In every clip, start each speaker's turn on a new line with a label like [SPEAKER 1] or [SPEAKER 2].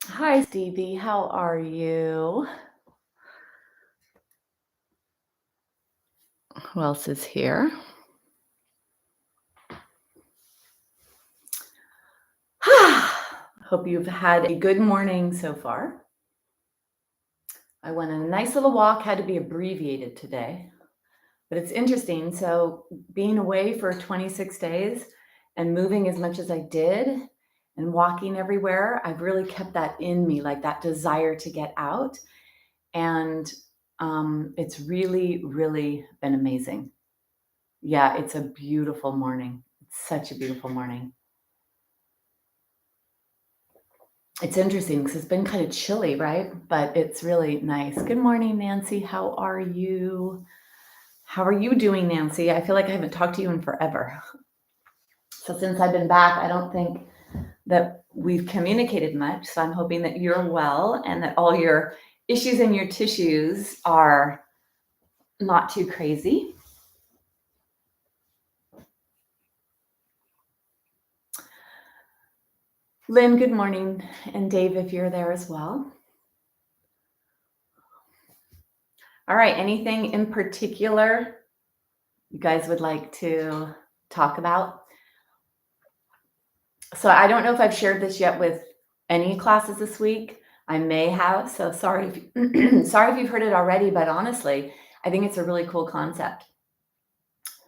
[SPEAKER 1] Hi, Stevie. How are you? Who else is here? Hope you've had a good morning so far. I went on a nice little walk, had to be abbreviated today, but it's interesting. So, being away for 26 days and moving as much as I did and walking everywhere, I've really kept that in me, like that desire to get out. And it's really, really been amazing. Yeah, it's a beautiful morning. It's such a beautiful morning. It's interesting because it's been kind of chilly, right? But it's really nice. Good morning, Nancy. How are you? How are you doing, Nancy? I feel like I haven't talked to you in forever. So since I've been back, I don't think that we've communicated much. So I'm hoping that you're well and that all your issues and your tissues are not too crazy. Lynn, good morning. And Dave, if you're there as well. All right, anything in particular you guys would like to talk about? So I don't know if I've shared this yet with any classes this week. I may have, so sorry sorry if you've heard it already, but honestly, I think it's a really cool concept.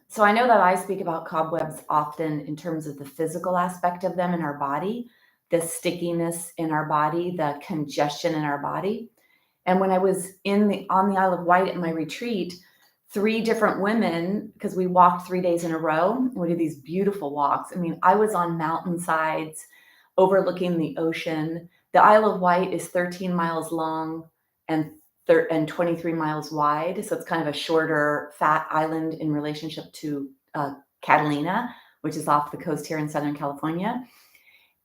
[SPEAKER 1] So I know that I speak about cobwebs often in terms of the physical aspect of them in our body, the stickiness in our body, the congestion in our body. And when I was on the Isle of Wight at my retreat, three different women, because we walked 3 days in a row, we did these beautiful walks. I mean, I was on mountainsides overlooking the ocean. The Isle of Wight is 13 miles long and 23 miles wide. So it's kind of a shorter, fat island in relationship to Catalina, which is off the coast here in Southern California.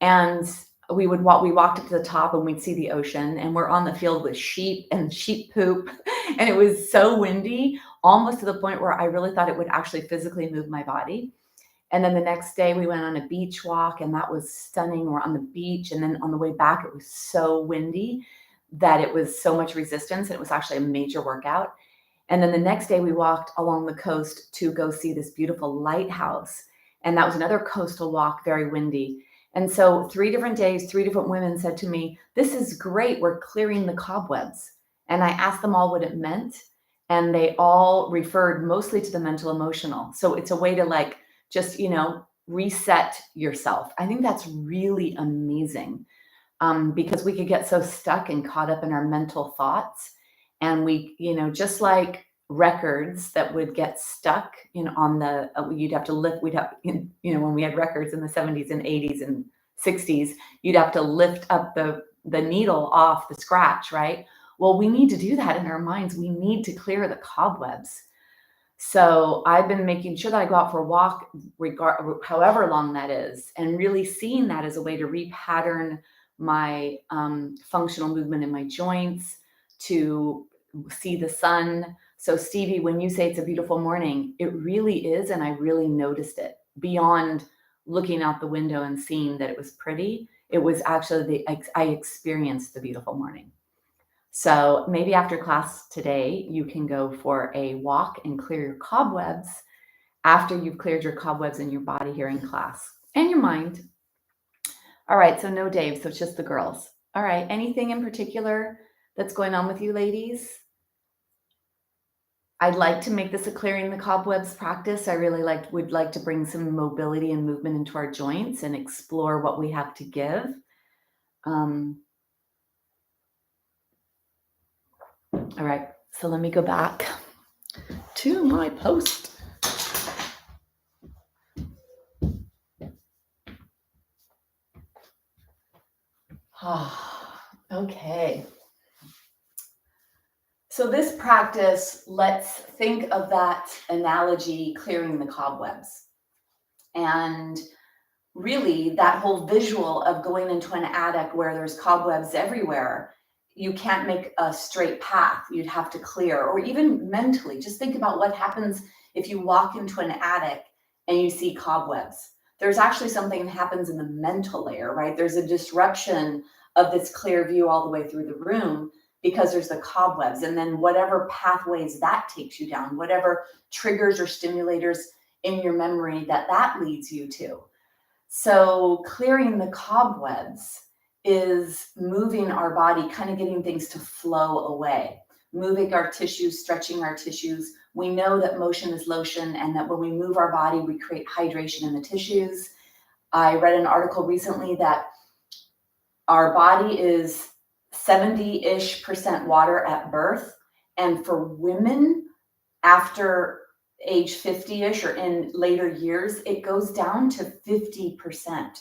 [SPEAKER 1] And we walked up to the top and we'd see the ocean, and we're on the field with sheep and sheep poop. And it was so windy, almost to the point where I really thought it would actually physically move my body. And then the next day we went on a beach walk, and that was stunning. We're on the beach, and then on the way back, it was so windy that it was so much resistance, and it was actually a major workout. And then the next day we walked along the coast to go see this beautiful lighthouse. And that was another coastal walk, very windy. And so 3 different days, 3 different women said to me, "This is great. We're clearing the cobwebs." And I asked them all what it meant. And they all referred mostly to the mental emotional. So it's a way to like just, reset yourself. I think that's really amazing, because we could get so stuck and caught up in our mental thoughts. And we, just like records that would get stuck, on the, you'd have to lift, when we had records in the 70s and 80s and 60s, you'd have to lift up the needle off the scratch, right? Well, we need to do that in our minds. We need to clear the cobwebs. So I've been making sure that I go out for a walk, however long that is, and really seeing that as a way to repattern my functional movement in my joints, to see the sun. So Stevie, when you say it's a beautiful morning, it really is, and I really noticed it beyond looking out the window and seeing that it was pretty. It was actually I experienced the beautiful morning. So maybe after class today, you can go for a walk and clear your cobwebs after you've cleared your cobwebs in your body here in class and your mind. All right, so no Dave, so it's just the girls. All right, anything in particular that's going on with you ladies? I'd like to make this a clearing the cobwebs practice. I really would like to bring some mobility and movement into our joints and explore what we have to give. All right, so let me go back to my post. Okay. So this practice, let's think of that analogy, clearing the cobwebs. And really, that whole visual of going into an attic where there's cobwebs everywhere, you can't make a straight path. You'd have to clear, or even mentally, just think about what happens if you walk into an attic and you see cobwebs. There's actually something that happens in the mental layer, right? There's a disruption of this clear view all the way through the room, because there's the cobwebs, and then whatever pathways that takes you down, whatever triggers or stimulators in your memory that leads you to. So clearing the cobwebs is moving our body, kind of getting things to flow away, moving our tissues, stretching our tissues. We know that motion is lotion, and that when we move our body, we create hydration in the tissues. I read an article recently that our body is 70-ish% water at birth. And for women, after age 50-ish or in later years, it goes down to 50%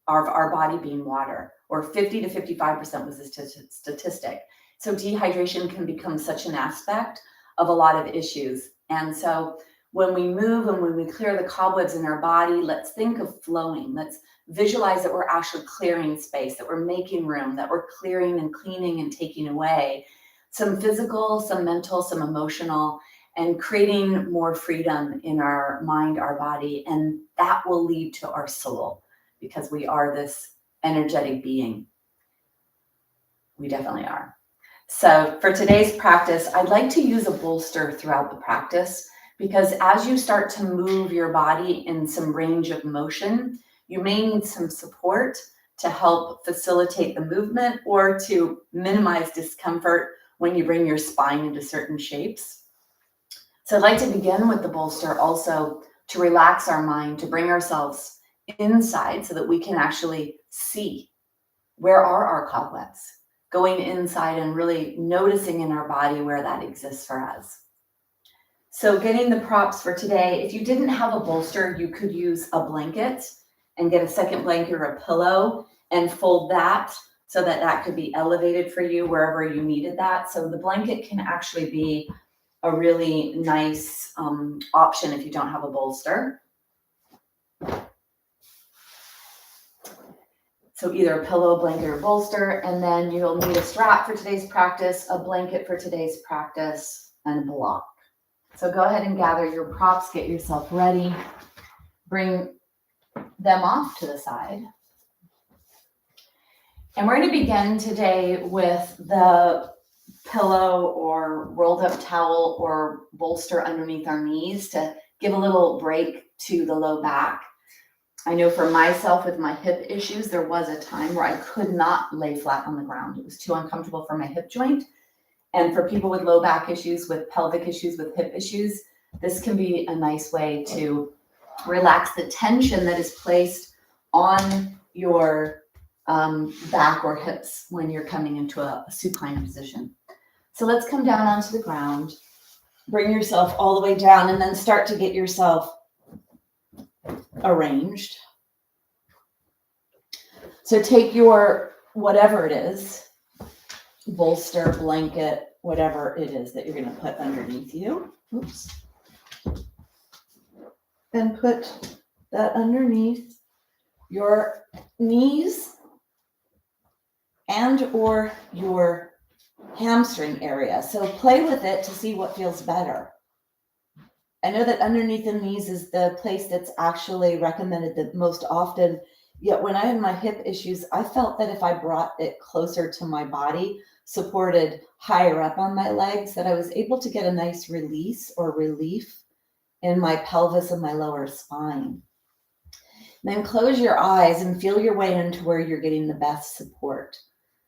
[SPEAKER 1] of our body being water, or 50 to 55% was the statistic. So dehydration can become such an aspect of a lot of issues. And so when we move and when we clear the cobwebs in our body, let's think of flowing. Let's visualize that we're actually clearing space, that we're making room, that we're clearing and cleaning and taking away some physical, some mental, some emotional, and creating more freedom in our mind, our body. And that will lead to our soul, because we are this energetic being. We definitely are. So for today's practice, I'd like to use a bolster throughout the practice, because as you start to move your body in some range of motion, you may need some support to help facilitate the movement or to minimize discomfort when you bring your spine into certain shapes. So I'd like to begin with the bolster also to relax our mind, to bring ourselves inside so that we can actually see where are our cobwebs, going inside and really noticing in our body where that exists for us. So getting the props for today, if you didn't have a bolster, you could use a blanket and get a second blanket or a pillow and fold that so that that could be elevated for you wherever you needed that. So the blanket can actually be a really nice option if you don't have a bolster. So either a pillow, blanket, or bolster, and then you'll need a strap for today's practice, a blanket for today's practice, and a block. So go ahead and gather your props, get yourself ready, bring them off to the side. And we're going to begin today with the pillow or rolled up towel or bolster underneath our knees to give a little break to the low back. I know for myself with my hip issues, there was a time where I could not lay flat on the ground. It was too uncomfortable for my hip joint. And for people with low back issues, with pelvic issues, with hip issues, this can be a nice way to relax the tension that is placed on your back or hips when you're coming into a supine position. So let's come down onto the ground, bring yourself all the way down, and then start to get yourself arranged. So take your, whatever it is, bolster, blanket, whatever it is that you're going to put underneath you. Oops. And put that underneath your knees and or your hamstring area. So play with it to see what feels better. I know that underneath the knees is the place that's actually recommended the most often. Yet when I had my hip issues, I felt that if I brought it closer to my body, supported higher up on my legs, that I was able to get a nice release or relief in my pelvis and my lower spine. Then close your eyes and feel your way into where you're getting the best support.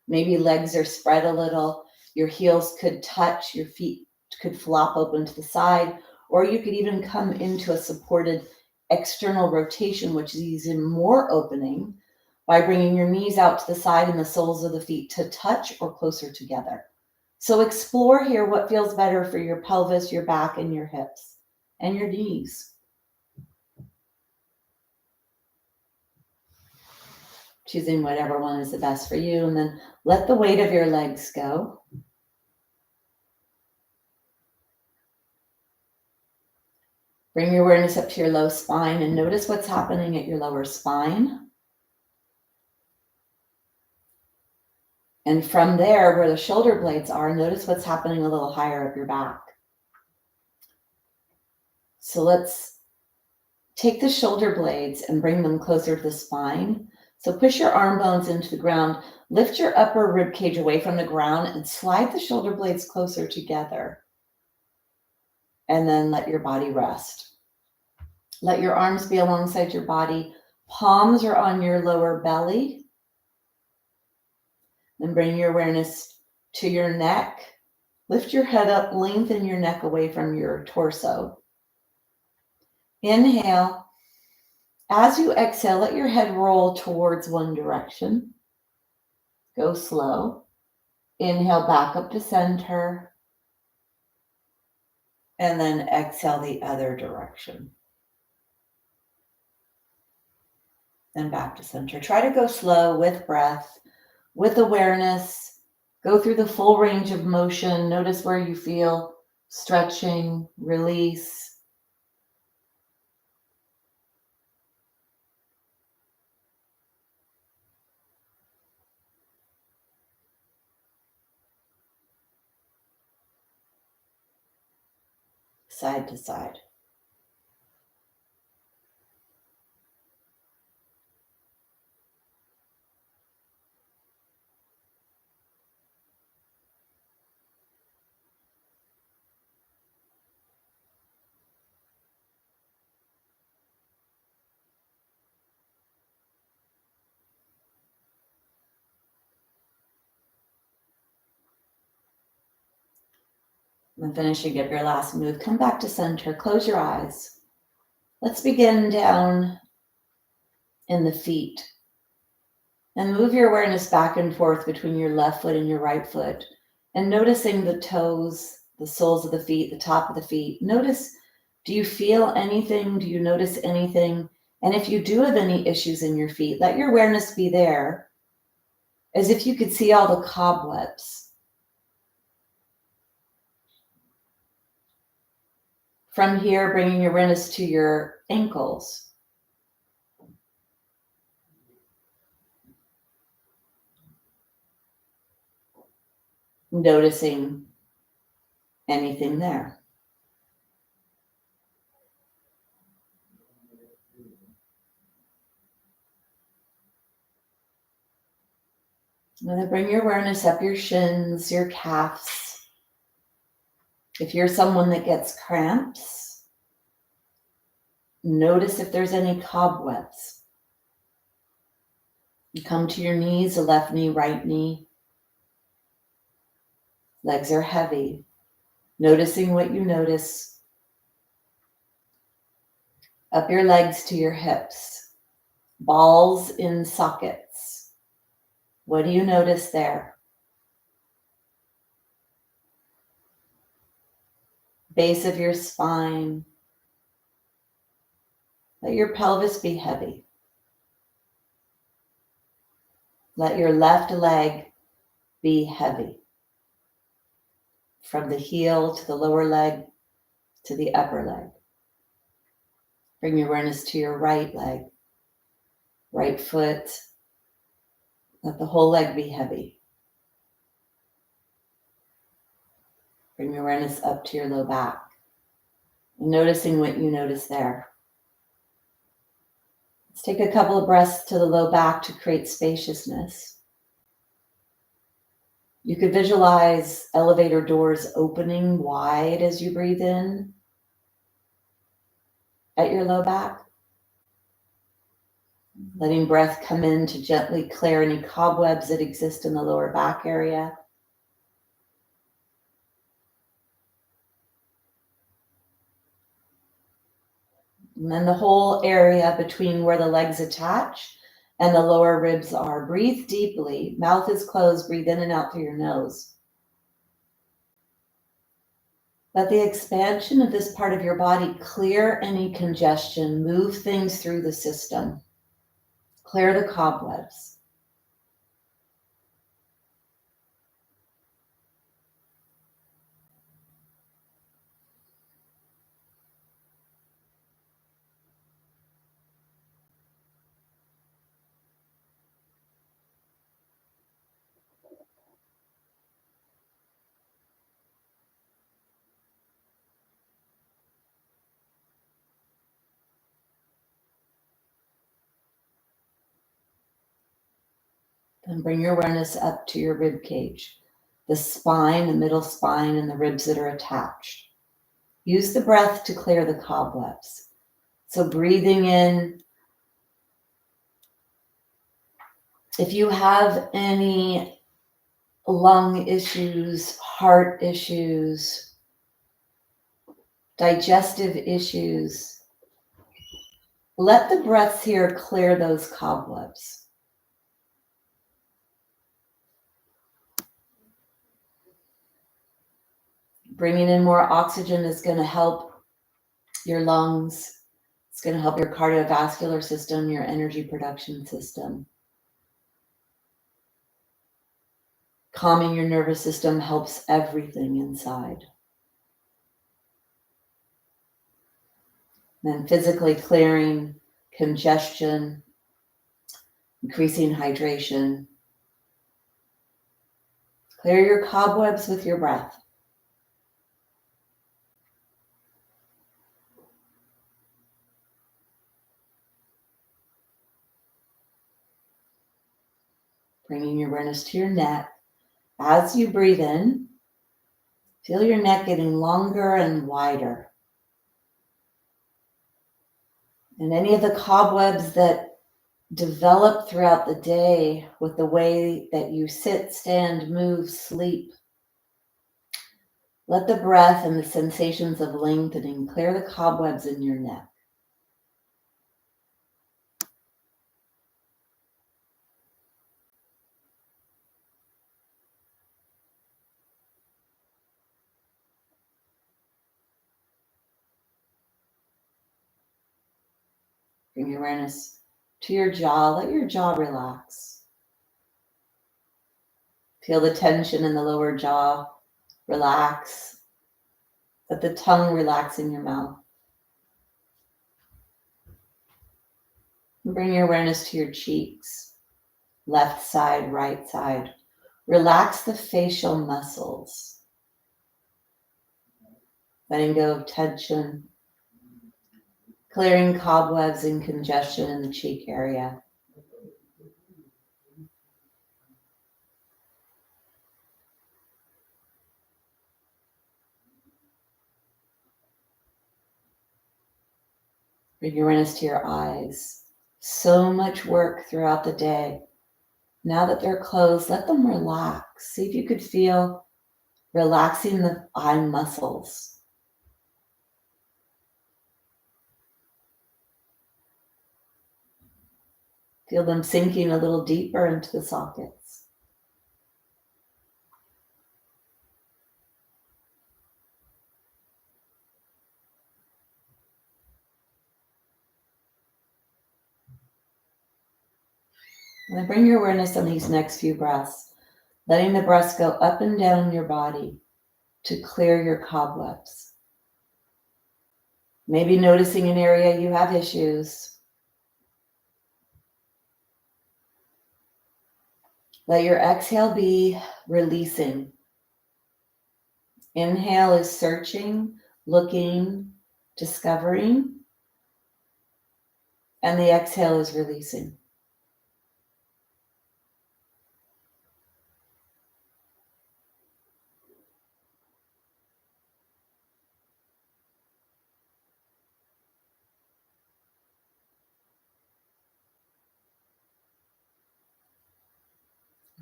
[SPEAKER 1] Maybe legs are spread a little, your heels could touch, your feet could flop open to the side, or you could even come into a supported external rotation, which is even more opening by bringing your knees out to the side and the soles of the feet to touch or closer together. So explore here what feels better for your pelvis, your back, and your hips, and your knees. Choosing whatever one is the best for you, and then let the weight of your legs go. Bring your awareness up to your low spine and notice what's happening at your lower spine. And from there, where the shoulder blades are, notice what's happening a little higher up your back. So let's take the shoulder blades and bring them closer to the spine So push your arm bones into the ground, lift your upper rib cage away from the ground, and slide the shoulder blades closer together. And then let your body rest. Let your arms be alongside your body. Palms are on your lower belly. Then bring your awareness to your neck. Lift your head up, lengthen your neck away from your torso. Inhale. As you exhale, let your head roll towards one direction. Go slow. Inhale back up to center. And then exhale the other direction. And back to center. Try to go slow with breath, with awareness. Go through the full range of motion. Notice where you feel stretching, release. Side to side. When finishing up your last move, come back to center. Close your eyes. Let's begin down in the feet. And move your awareness back and forth between your left foot and your right foot. And noticing the toes, the soles of the feet, the top of the feet. Notice, do you feel anything? Do you notice anything? And if you do have any issues in your feet, let your awareness be there as if you could see all the cobwebs. From here, bringing your awareness to your ankles. Noticing anything there. I'm going to bring your awareness up your shins, your calves. If you're someone that gets cramps, notice if there's any cobwebs. You come to your knees, the left knee, right knee. Legs are heavy. Noticing what you notice. Up your legs to your hips. Balls in sockets. What do you notice there? Base of your spine. Let your pelvis be heavy. Let your left leg be heavy. From the heel to the lower leg to the upper leg. Bring your awareness to your right leg, right foot. Let the whole leg be heavy. Bring your awareness up to your low back. Noticing what you notice there. Let's take a couple of breaths to the low back to create spaciousness. You could visualize elevator doors opening wide as you breathe in at your low back. Letting breath come in to gently clear any cobwebs that exist in the lower back area. And then the whole area between where the legs attach and the lower ribs are. Breathe deeply. Mouth is closed. Breathe in and out through your nose. Let the expansion of this part of your body clear any congestion, move things through the system, clear the cobwebs. And bring your awareness up to your rib cage, the spine, the middle spine, and the ribs that are attached. Use the breath to clear the cobwebs. So breathing in. If you have any lung issues, heart issues, digestive issues, let the breaths here clear those cobwebs. Bringing in more oxygen is going to help your lungs. It's going to help your cardiovascular system, your energy production system. Calming your nervous system helps everything inside. Then physically clearing congestion, increasing hydration. Clear your cobwebs with your breath. Bringing your awareness to your neck. As you breathe in, feel your neck getting longer and wider. And any of the cobwebs that develop throughout the day with the way that you sit, stand, move, sleep, let the breath and the sensations of lengthening clear the cobwebs in your neck. Bring your awareness to your jaw. Let your jaw relax. Feel the tension in the lower jaw relax. Let the tongue relax in your mouth. And bring your awareness to your cheeks, left side, right side. Relax the facial muscles. Letting go of tension, clearing cobwebs and congestion in the cheek area. Bring your awareness to your eyes. So much work throughout the day. Now that they're closed, let them relax. See if you could feel relaxing the eye muscles. Feel them sinking a little deeper into the sockets. And then bring your awareness on these next few breaths, letting the breaths go up and down your body to clear your cobwebs. Maybe noticing an area you have issues. Let your exhale be releasing. Inhale is searching, looking, discovering. And the exhale is releasing.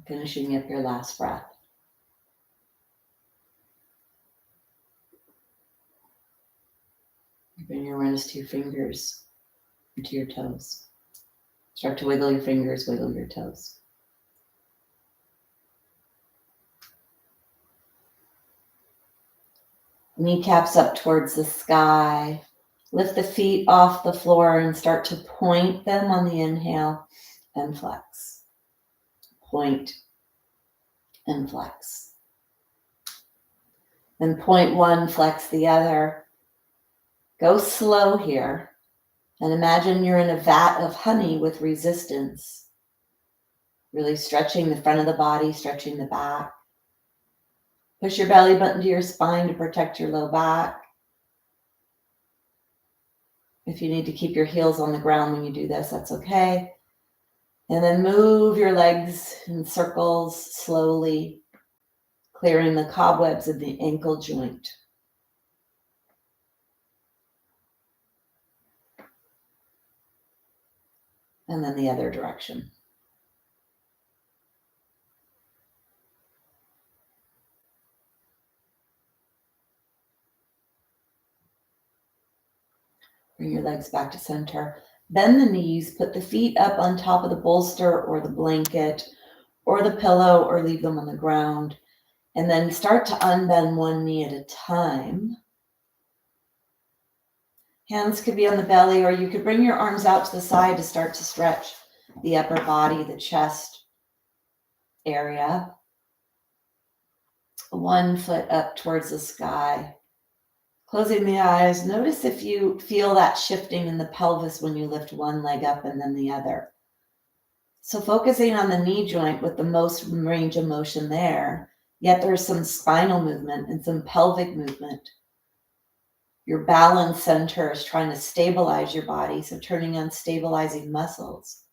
[SPEAKER 1] Finishing up your last breath. Bring your awareness to your fingers and to your toes. Start to wiggle your fingers, wiggle your toes. Kneecaps up towards the sky. Lift the feet off the floor and start to point them on the inhale and flex. Point and flex. Then point one, flex the other. Go slow here and imagine you're in a vat of honey with resistance. Really stretching the front of the body, stretching the back. Push your belly button to your spine to protect your low back. If you need to keep your heels on the ground when you do this, that's okay. And then move your legs in circles slowly, clearing the cobwebs of the ankle joint. And then the other direction. Bring your legs back to center. Bend the knees, put the feet up on top of the bolster or the blanket or the pillow, or leave them on the ground. And then start to unbend one knee at a time. Hands could be on the belly, or you could bring your arms out to the side to start to stretch the upper body, the chest area. One foot up towards the sky. Closing the eyes, notice if you feel that shifting in the pelvis when you lift one leg up and then the other. So focusing on the knee joint with the most range of motion there, yet there's some spinal movement and some pelvic movement. Your balance center is trying to stabilize your body, so turning on stabilizing muscles.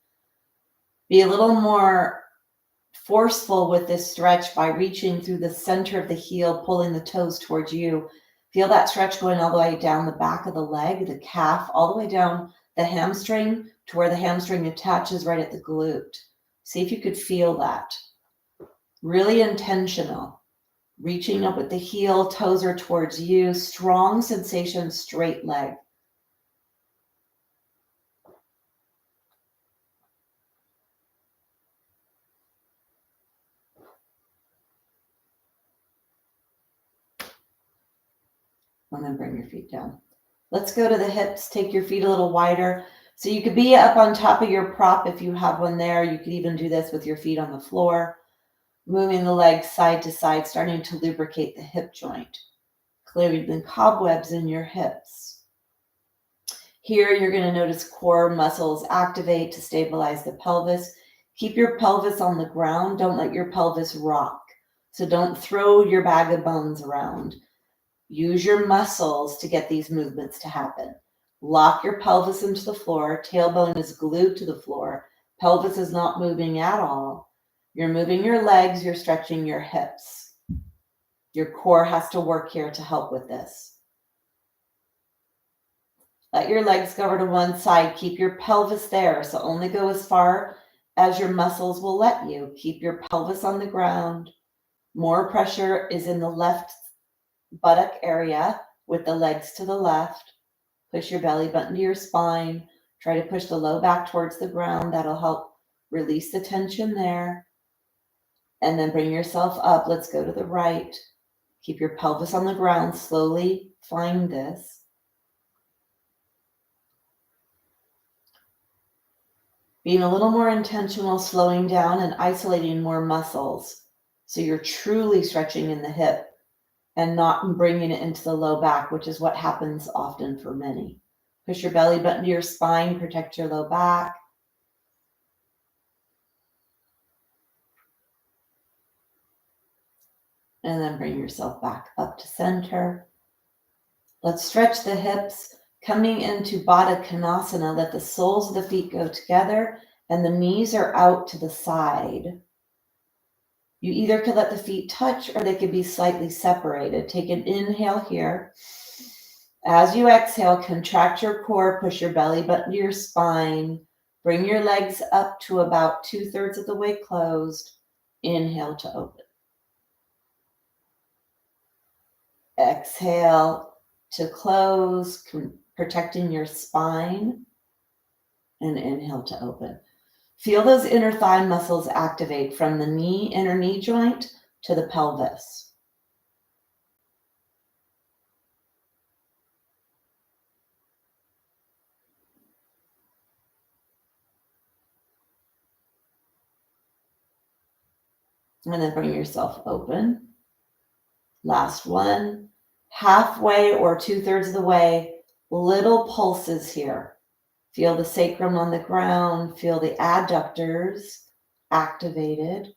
[SPEAKER 1] Be a little more forceful with this stretch by reaching through the center of the heel, pulling the toes towards you. Feel that stretch going all the way down the back of the leg, the calf, all the way down the hamstring to where the hamstring attaches right at the glute. See if you could feel that. Really intentional. Reaching up with the heel, toes are towards you. Strong sensation, straight leg. And then bring your feet down. Let's go to the hips. Take your feet a little wider. So you could be up on top of your prop if you have one there. You could even do this with your feet on the floor. Moving the legs side to side, starting to lubricate the hip joint. Clearing the cobwebs in your hips. Here you're going to notice core muscles activate to stabilize the pelvis. Keep your pelvis on the ground. Don't let your pelvis rock. So don't throw your bag of bones around. Use your muscles to get these movements to happen. Lock your pelvis into the floor. Tailbone is glued to the floor. Pelvis is not moving at all. You're moving your legs. You're stretching your hips. Your core has to work here to help with this. Let your legs go over to one side. Keep your pelvis there. So only go as far as your muscles will let you. Keep your pelvis on the ground. More pressure is in the left buttock area with the legs to the left. Push your belly button to your spine. Try to push the low back towards the ground. That'll help release the tension there. And then bring yourself up. Let's go to the right. Keep your pelvis on the ground. Slowly find this. Being a little more intentional, slowing down and isolating more muscles. So you're truly stretching in the hip and not bringing it into the low back, which is what happens often for many. Push your belly button to your spine, protect your low back. And then bring yourself back up to center. Let's stretch the hips. Coming into Baddha Konasana, let the soles of the feet go together and the knees are out to the side. You either could let the feet touch or they could be slightly separated. Take an inhale here. As you exhale, contract your core, push your belly button to your spine. Bring your legs up to about 2/3 of the way closed. Inhale to open. Exhale to close, protecting your spine. And inhale to open. Feel those inner thigh muscles activate from the knee, inner knee joint to the pelvis. And then bring yourself open. Last one. Halfway or 2/3 of the way, little pulses here. Feel the sacrum on the ground. Feel the adductors activated.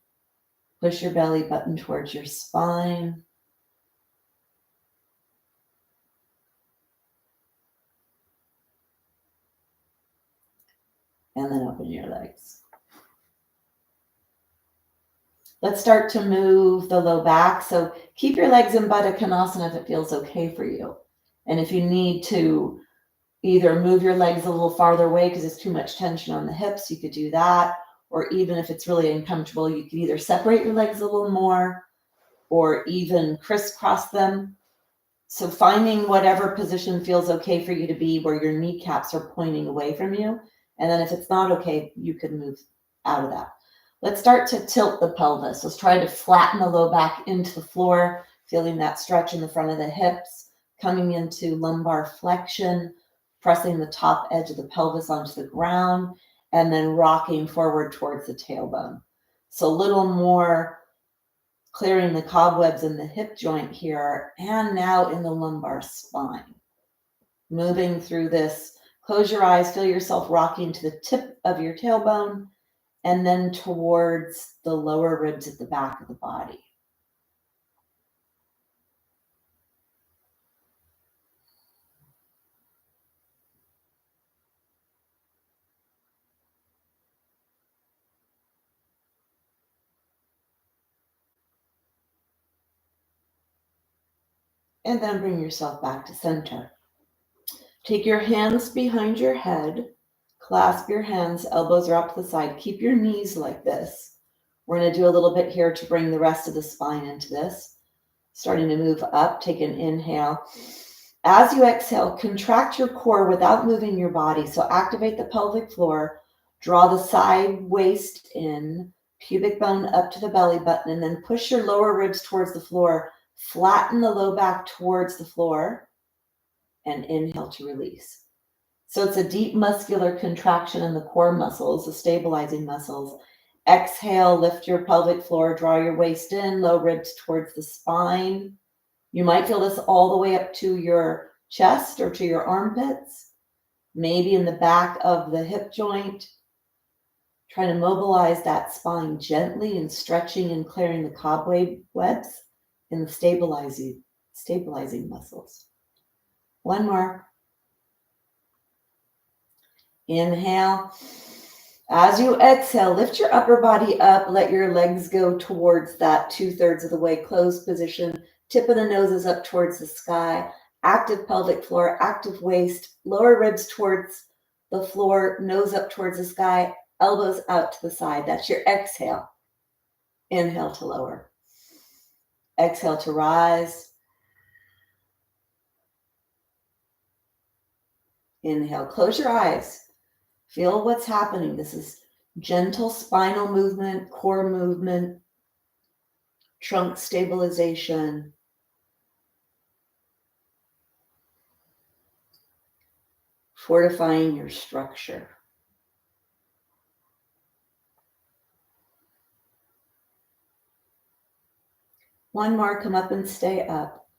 [SPEAKER 1] Push your belly button towards your spine. And then open your legs. Let's start to move the low back. So keep your legs in Baddha Konasana if it feels okay for you. And if you need to either move your legs a little farther away because there's too much tension on the hips, you could do that. Or even if it's really uncomfortable, you could either separate your legs a little more or even crisscross them. So finding whatever position feels okay for you to be where your kneecaps are pointing away from you. And then if it's not okay, you can move out of that. Let's start to tilt the pelvis. Let's try to flatten the low back into the floor, feeling that stretch in the front of the hips, coming into lumbar flexion, pressing the top edge of the pelvis onto the ground, and then rocking forward towards the tailbone. So a little more clearing the cobwebs in the hip joint here, and now in the lumbar spine. Moving through this, close your eyes, feel yourself rocking to the tip of your tailbone, and then towards the lower ribs at the back of the body. And then bring yourself back to center. Take your hands behind your head, clasp your hands, elbows are up to the side. Keep your knees like this. We're going to do a little bit here to bring the rest of the spine into this. Starting to move up, take an inhale. As you exhale, contract your core without moving your body. So activate the pelvic floor, draw the side waist in, pubic bone up to the belly button, and then push your lower ribs towards the floor. Flatten the low back towards the floor and inhale to release. So it's a deep muscular contraction in the core muscles, the stabilizing muscles. Exhale, lift your pelvic floor, draw your waist in, low ribs towards the spine. You might feel this all the way up to your chest or to your armpits, maybe in the back of the hip joint. Try to mobilize that spine gently and stretching and clearing the cobwebs in the stabilizing muscles. One more. Inhale. As you exhale, lift your upper body up. Let your legs go towards that 2/3 of the way closed position. Tip of the nose is up towards the sky. Active pelvic floor, active waist, lower ribs towards the floor, nose up towards the sky, elbows out to the side. That's your exhale. Inhale to lower. Exhale to rise. Inhale, close your eyes. Feel what's happening. This is gentle spinal movement, core movement, trunk stabilization. Fortifying your structure. One more, come up and stay up.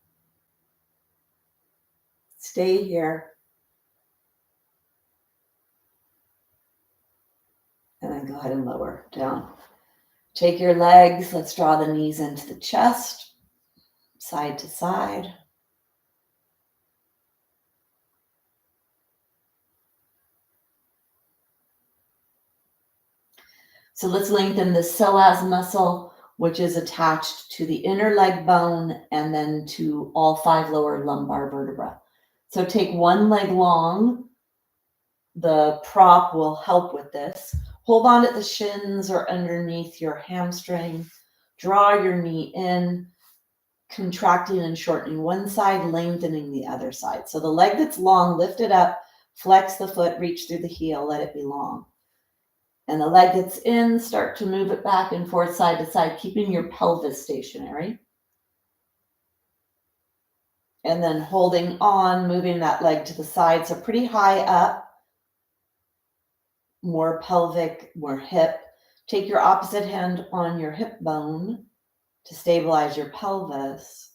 [SPEAKER 1] Stay here. And then go ahead and lower down. Take your legs, let's draw the knees into the chest, side to side. So let's lengthen the psoas muscle, which is attached to the inner leg bone and then to all 5 lower lumbar vertebrae. So take one leg long. The prop will help with this. Hold on at the shins or underneath your hamstring. Draw your knee in, contracting and shortening one side, lengthening the other side. So the leg that's long, lift it up, flex the foot, reach through the heel, let it be long. And the leg that's in, start to move it back and forth, side to side, keeping your pelvis stationary. And then holding on, moving that leg to the side. So pretty high up, more pelvic, more hip. Take your opposite hand on your hip bone to stabilize your pelvis.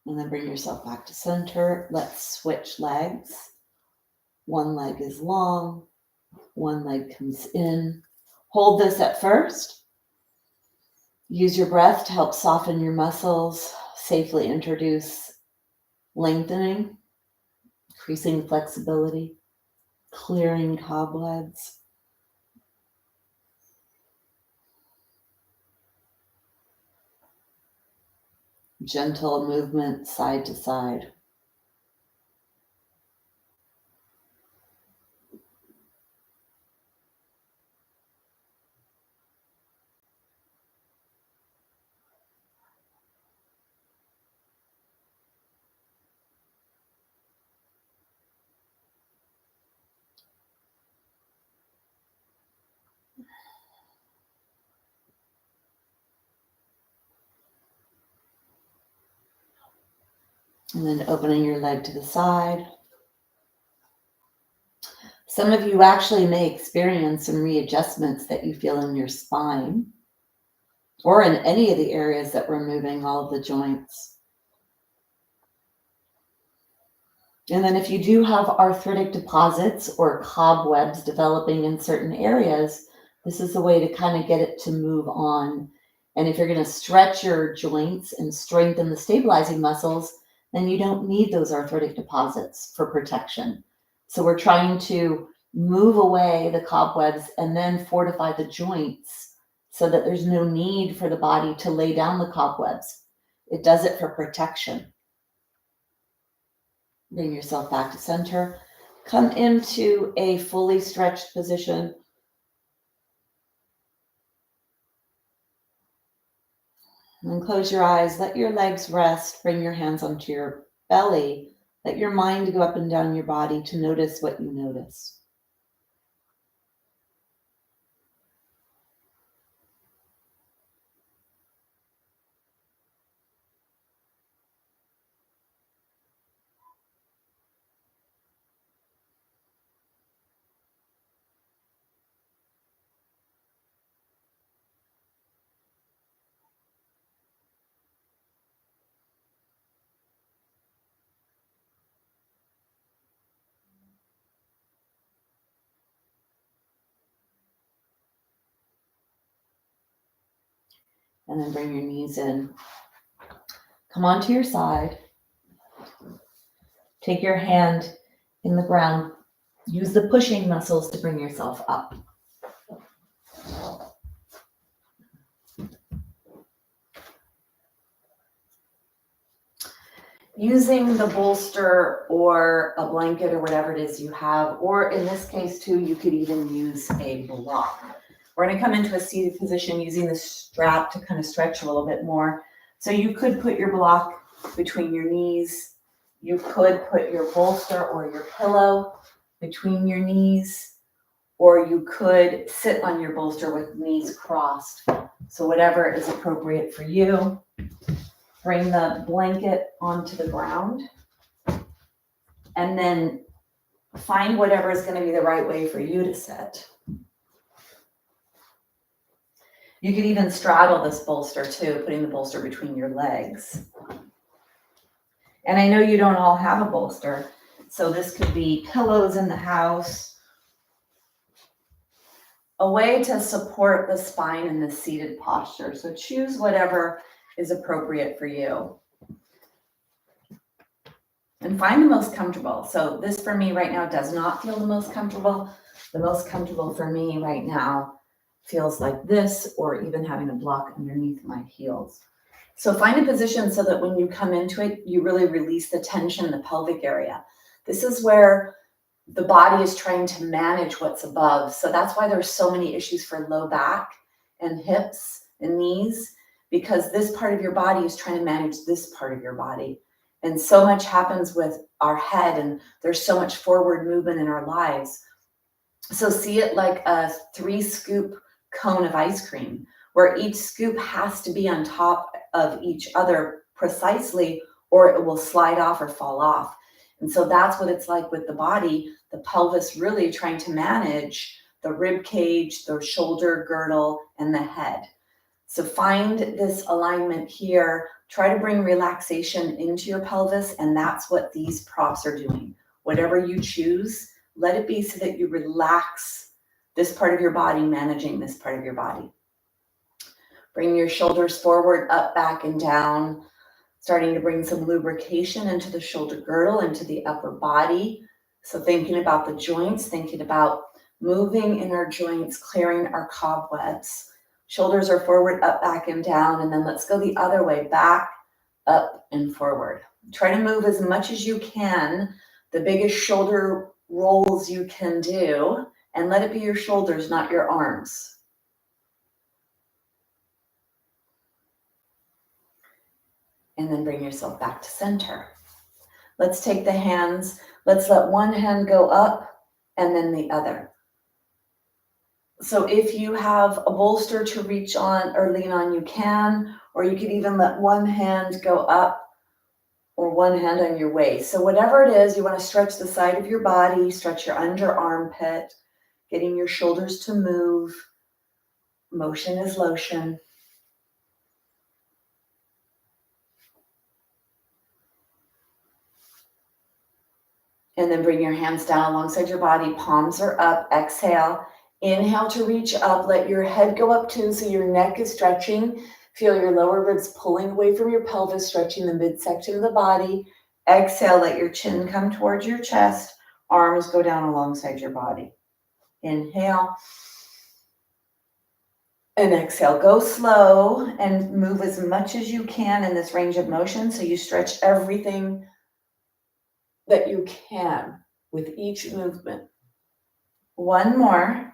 [SPEAKER 1] And then bring yourself back to center. Let's switch legs. One leg is long, one leg comes in. Hold this at first. Use your breath to help soften your muscles, safely introduce lengthening, increasing flexibility, clearing cobwebs. Gentle movement side to side. And then opening your leg to the side. Some of you actually may experience some readjustments that you feel in your spine or in any of the areas that we're moving, all of the joints. And then if you do have arthritic deposits or cobwebs developing in certain areas, this is a way to kind of get it to move on. And if you're going to stretch your joints and strengthen the stabilizing muscles, then you don't need those arthritic deposits for protection. So we're trying to move away the cobwebs and then fortify the joints so that there's no need for the body to lay down the cobwebs. It does it for protection. Bring yourself back to center. Come into a fully stretched position. And then close your eyes. Let your legs rest. Bring your hands onto your belly. Let your mind go up and down your body to notice what you notice. And then bring your knees in. Come onto your side. Take your hand in the ground. Use the pushing muscles to bring yourself up. Using the bolster or a blanket or whatever it is you have, or in this case too, you could even use a block. We're going to come into a seated position using the strap to kind of stretch a little bit more. So you could put your block between your knees. You could put your bolster or your pillow between your knees, or you could sit on your bolster with knees crossed. So whatever is appropriate for you. Bring the blanket onto the ground and then find whatever is going to be the right way for you to sit. You could even straddle this bolster too, putting the bolster between your legs. And I know you don't all have a bolster, so this could be pillows in the house. A way to support the spine in the seated posture. So choose whatever is appropriate for you. And find the most comfortable. So this for me right now does not feel the most comfortable. The most comfortable for me right now feels like this, or even having a block underneath my heels. So find a position so that when you come into it, you really release the tension in the pelvic area. This is where the body is trying to manage what's above. So that's why there's so many issues for low back and hips and knees, because this part of your body is trying to manage this part of your body. And so much happens with our head, and there's so much forward movement in our lives. So see it like a 3-scoop cone of ice cream, where each scoop has to be on top of each other precisely, or it will slide off or fall off. And so that's what it's like with the body, the pelvis really trying to manage the rib cage, the shoulder girdle, and the head. So find this alignment here. Try to bring relaxation into your pelvis, and that's what these props are doing. Whatever you choose, let it be so that you relax this part of your body, managing this part of your body. Bring your shoulders forward, up, back, and down, starting to bring some lubrication into the shoulder girdle, into the upper body. So thinking about the joints, thinking about moving in our joints, clearing our cobwebs. Shoulders are forward, up, back, and down. And then let's go the other way, back, up and forward. Try to move as much as you can, the biggest shoulder rolls you can do, and let it be your shoulders, not your arms. And then bring yourself back to center. Let's take the hands, let's let one hand go up and then the other. So if you have a bolster to reach on or lean on, you can, or you could even let one hand go up or one hand on your waist. So whatever it is, you want to stretch the side of your body, stretch your under armpit, getting your shoulders to move. Motion is lotion. And then bring your hands down alongside your body, palms are up, exhale. Inhale to reach up, let your head go up too, so your neck is stretching. Feel your lower ribs pulling away from your pelvis, stretching the midsection of the body. Exhale, let your chin come towards your chest, arms go down alongside your body. Inhale. And exhale, go slow and move as much as you can in this range of motion, so you stretch everything that you can with each movement. One more.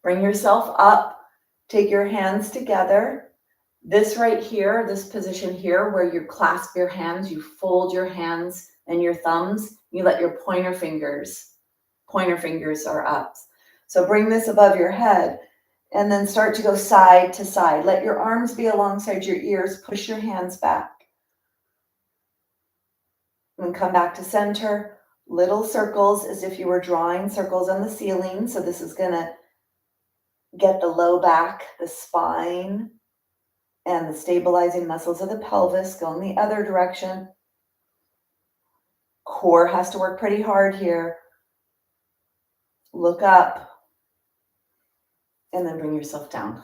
[SPEAKER 1] Bring yourself up, take your hands together. This right here, this position here where you clasp your hands, you fold your hands and your thumbs, you let your pointer fingers are up. So bring this above your head and then start to go side to side. Let your arms be alongside your ears, push your hands back. And come back to center, little circles as if you were drawing circles on the ceiling. So this is gonna get the low back, the spine, and the stabilizing muscles of the pelvis. Go in the other direction. Core has to work pretty hard here. Look up. And then bring yourself down.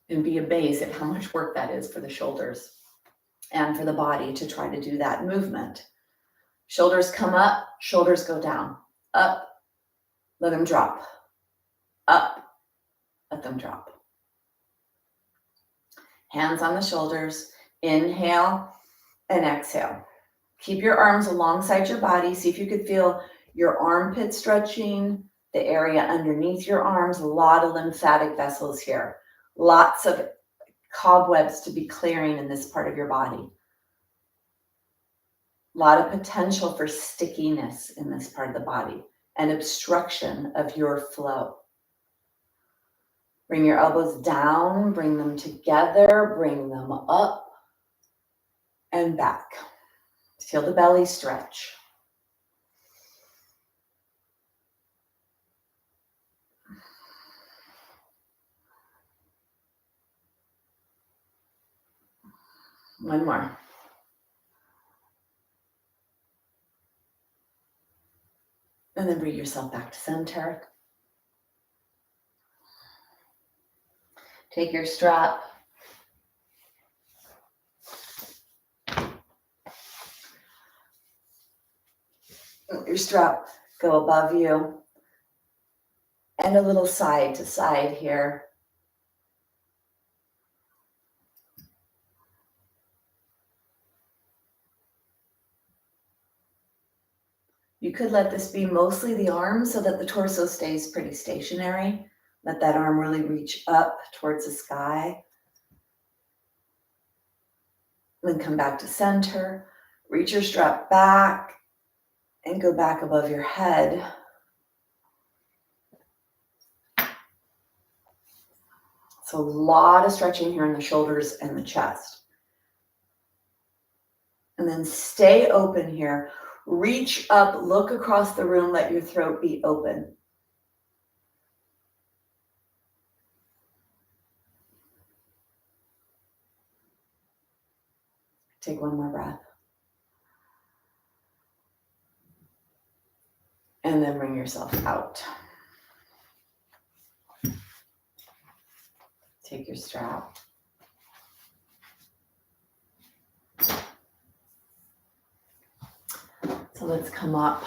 [SPEAKER 1] And be amazed at how much work that is for the shoulders and for the body to try to do that movement. Shoulders come up, shoulders go down. Up, let them drop. Up, let them drop. Hands on the shoulders. Inhale and exhale. Keep your arms alongside your body. See if you could feel your armpit stretching, the area underneath your arms. A lot of lymphatic vessels here. Lots of cobwebs to be clearing in this part of your body. A lot of potential for stickiness in this part of the body and obstruction of your flow. Bring your elbows down, bring them together, bring them up and back. Feel the belly stretch. One more. And then bring yourself back to center. Take your strap. Let your strap go above you. And a little side to side here. You could let this be mostly the arms so that the torso stays pretty stationary. Let that arm really reach up towards the sky. Then come back to center. Reach your strap back and go back above your head. So a lot of stretching here in the shoulders and the chest. And then stay open here. Reach up, look across the room, let your throat be open. Take one more breath. And then bring yourself out. Take your strap. So let's come up.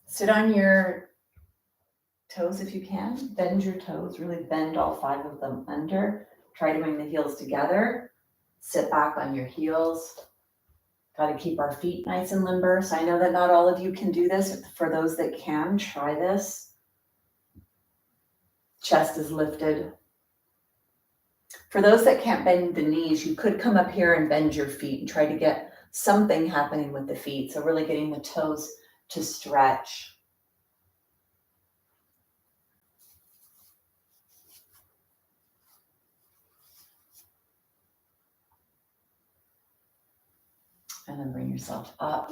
[SPEAKER 1] Sit on your toes if you can. Bend your toes, really bend all 5 of them under. Try to bring the heels together. Sit back on your heels. Got to keep our feet nice and limber. So I know that not all of you can do this. For those that can, try this. Chest is lifted. For those that can't bend the knees, you could come up here and bend your feet and try to get something happening with the feet. So really getting the toes to stretch. And then bring yourself up.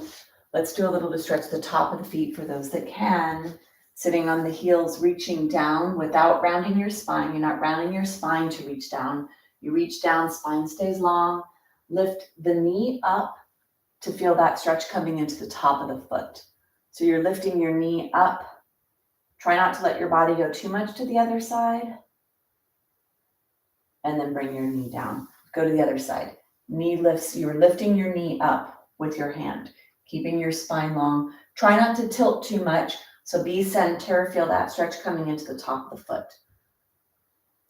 [SPEAKER 1] Let's do a little to stretch the top of the feet for those that can. Sitting on the heels, reaching down without rounding your spine. You're not rounding your spine to reach down. You reach down, spine stays long. Lift the knee up to feel that stretch coming into the top of the foot. So you're lifting your knee up. Try not to let your body go too much to the other side. And then bring your knee down. Go to the other side. Knee lifts, you're lifting your knee up with your hand, keeping your spine long. Try not to tilt too much. So be center, feel that stretch coming into the top of the foot.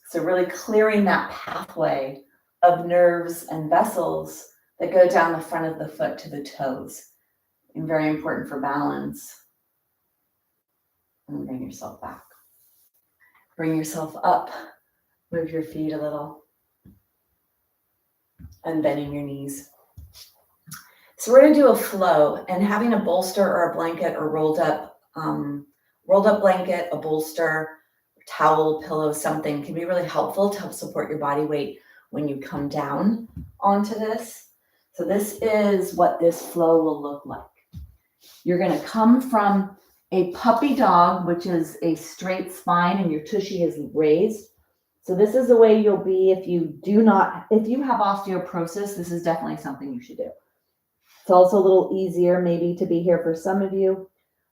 [SPEAKER 1] So really clearing that pathway of nerves and vessels that go down the front of the foot to the toes. And very important for balance. And bring yourself back. Bring yourself up. Move your feet a little. And bending your knees. So we're going to do a flow, and having a bolster or a blanket or rolled up blanket, a bolster, towel, pillow, something can be really helpful to help support your body weight when you come down onto this. So this is what this flow will look like. You're going to come from a puppy dog, which is a straight spine and your tushy is raised. So this is the way you'll be if you have osteoporosis. This is definitely something you should do. It's also a little easier maybe to be here for some of you.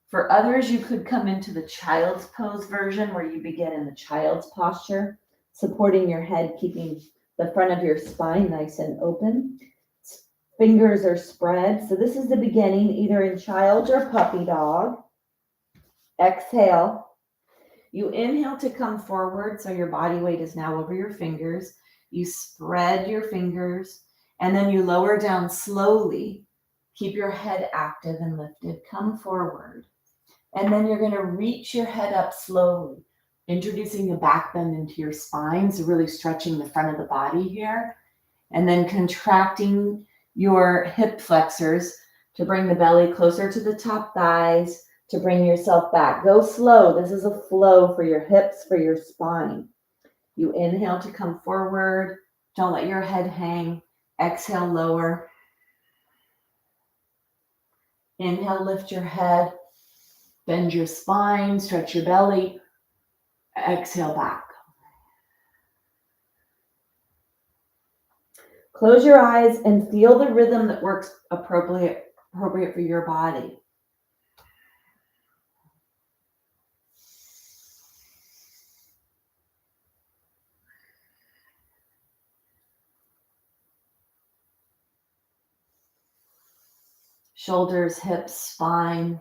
[SPEAKER 1] For others, you could come into the child's pose version where you begin in the child's posture, supporting your head, keeping the front of your spine nice and open. Fingers are spread. So this is the beginning, either in child or puppy dog. Exhale. You inhale to come forward, so your body weight is now over your fingers. You spread your fingers, and then you lower down slowly. Keep your head active and lifted. Come forward. And then you're going to reach your head up slowly, introducing a back bend into your spine, so really stretching the front of the body here. And then contracting your hip flexors to bring the belly closer to the top thighs, to bring yourself back. Go slow. This is a flow for your hips, for your spine. You inhale to come forward. Don't let your head hang. Exhale, lower. Inhale, lift your head. Bend your spine, stretch your belly. Exhale, back. Close your eyes and feel the rhythm that works appropriate for your body. Shoulders, hips, spine.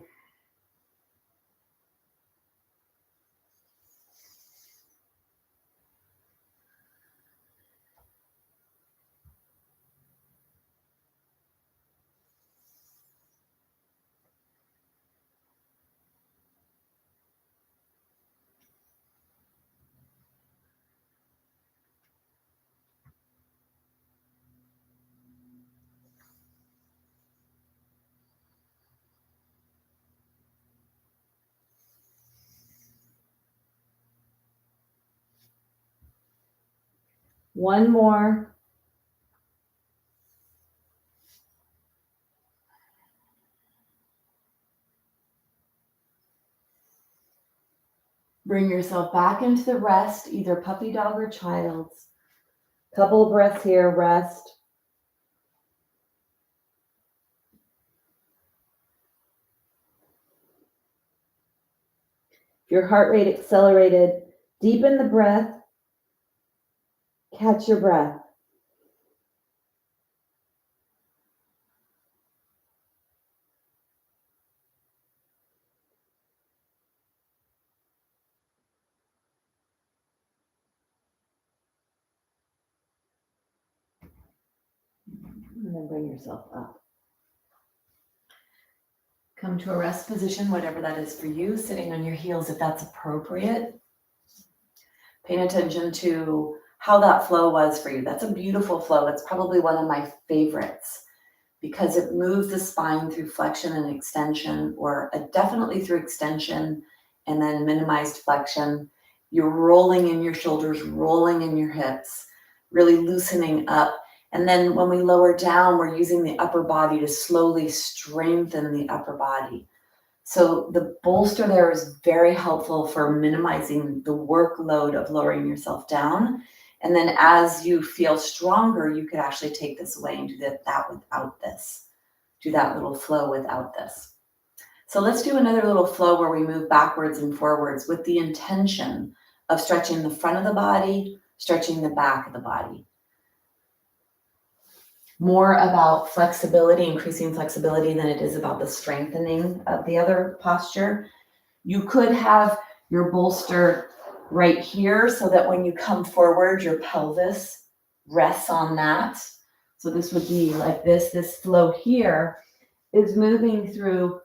[SPEAKER 1] One more. Bring yourself back into the rest, either puppy dog or child's. Couple of breaths here, rest. If your heart rate accelerated, deepen the breath. Catch your breath. And then bring yourself up. Come to a rest position, whatever that is for you, sitting on your heels if that's appropriate. Paying attention to how that flow was for you. That's a beautiful flow. It's probably one of my favorites because it moves the spine through flexion and extension, or definitely through extension and then minimized flexion. You're rolling in your shoulders, rolling in your hips, really loosening up. And then when we lower down, we're using the upper body to slowly strengthen the upper body. So the bolster there is very helpful for minimizing the workload of lowering yourself down. And then as you feel stronger, you could actually take this away and do that without this. Do that little flow without this. So let's do another little flow where we move backwards and forwards with the intention of stretching the front of the body, stretching the back of the body. More about flexibility, increasing flexibility than it is about the strengthening of the other posture. You could have your bolster right here so that when you come forward, your pelvis rests on that. So this would be like this. This flow here is moving through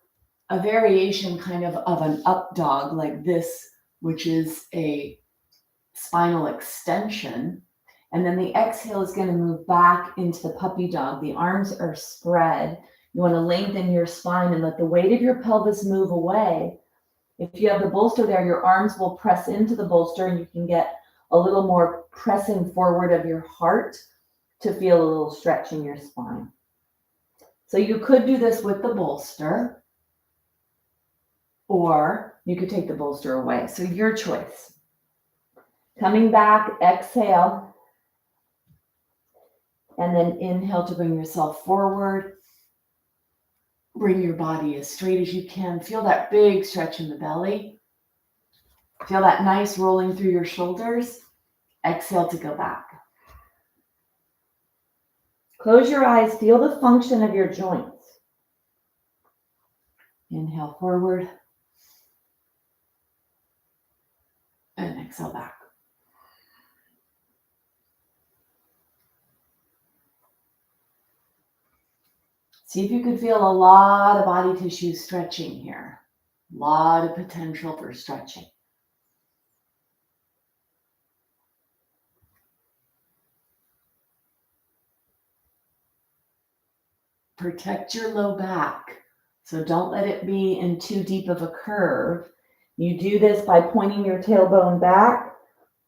[SPEAKER 1] a variation kind of an up dog like this, which is a spinal extension. And then the exhale is going to move back into the puppy dog. The arms are spread. You want to lengthen your spine and let the weight of your pelvis move away. If you have the bolster there, your arms will press into the bolster and you can get a little more pressing forward of your heart to feel a little stretch in your spine. So you could do this with the bolster, or you could take the bolster away. So your choice. Coming back, exhale. And then inhale to bring yourself forward. Bring your body as straight as you can. Feel that big stretch in the belly. Feel that nice rolling through your shoulders. Exhale to go back. Close your eyes. Feel the function of your joints. Inhale forward. And exhale back. See if you could feel a lot of body tissue stretching here. A lot of potential for stretching. Protect your low back. So don't let it be in too deep of a curve. You do this by pointing your tailbone back.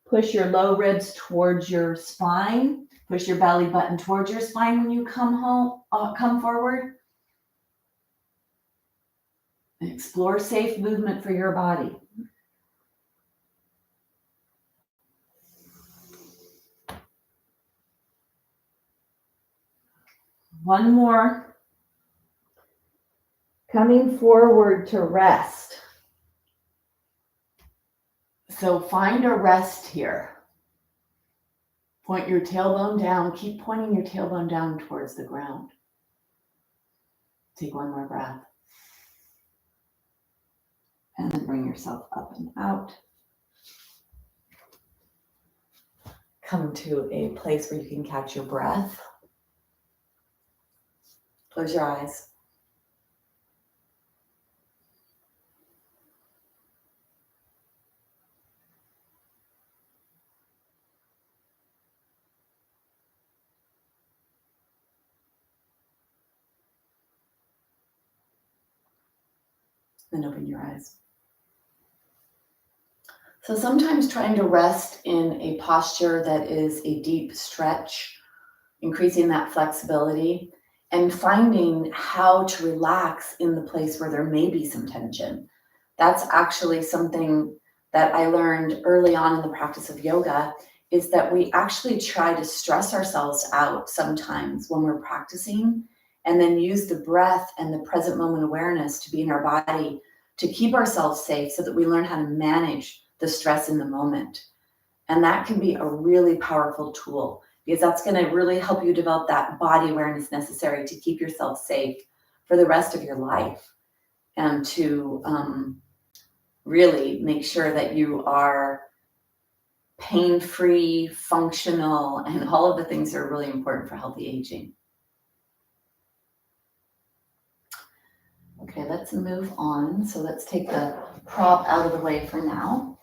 [SPEAKER 1] Push your low ribs towards your spine. Push your belly button towards your spine when you come forward. And explore safe movement for your body. One more. Coming forward to rest. So find a rest here. Point your tailbone down. Keep pointing your tailbone down towards the ground. Take one more breath. And then bring yourself up and out. Come to a place where you can catch your breath. Close your eyes. Then open your eyes. So sometimes trying to rest in a posture that is a deep stretch, increasing that flexibility, and finding how to relax in the place where there may be some tension. That's actually something that I learned early on in the practice of yoga, is that we actually try to stress ourselves out sometimes when we're practicing, and then use the breath and the present moment awareness to be in our body to keep ourselves safe so that we learn how to manage the stress in the moment. And that can be a really powerful tool, because that's going to really help you develop that body awareness necessary to keep yourself safe for the rest of your life, and to really make sure that you are pain-free, functional, and all of the things that are really important for healthy aging. Okay, let's move on. So let's take the prop out of the way for now.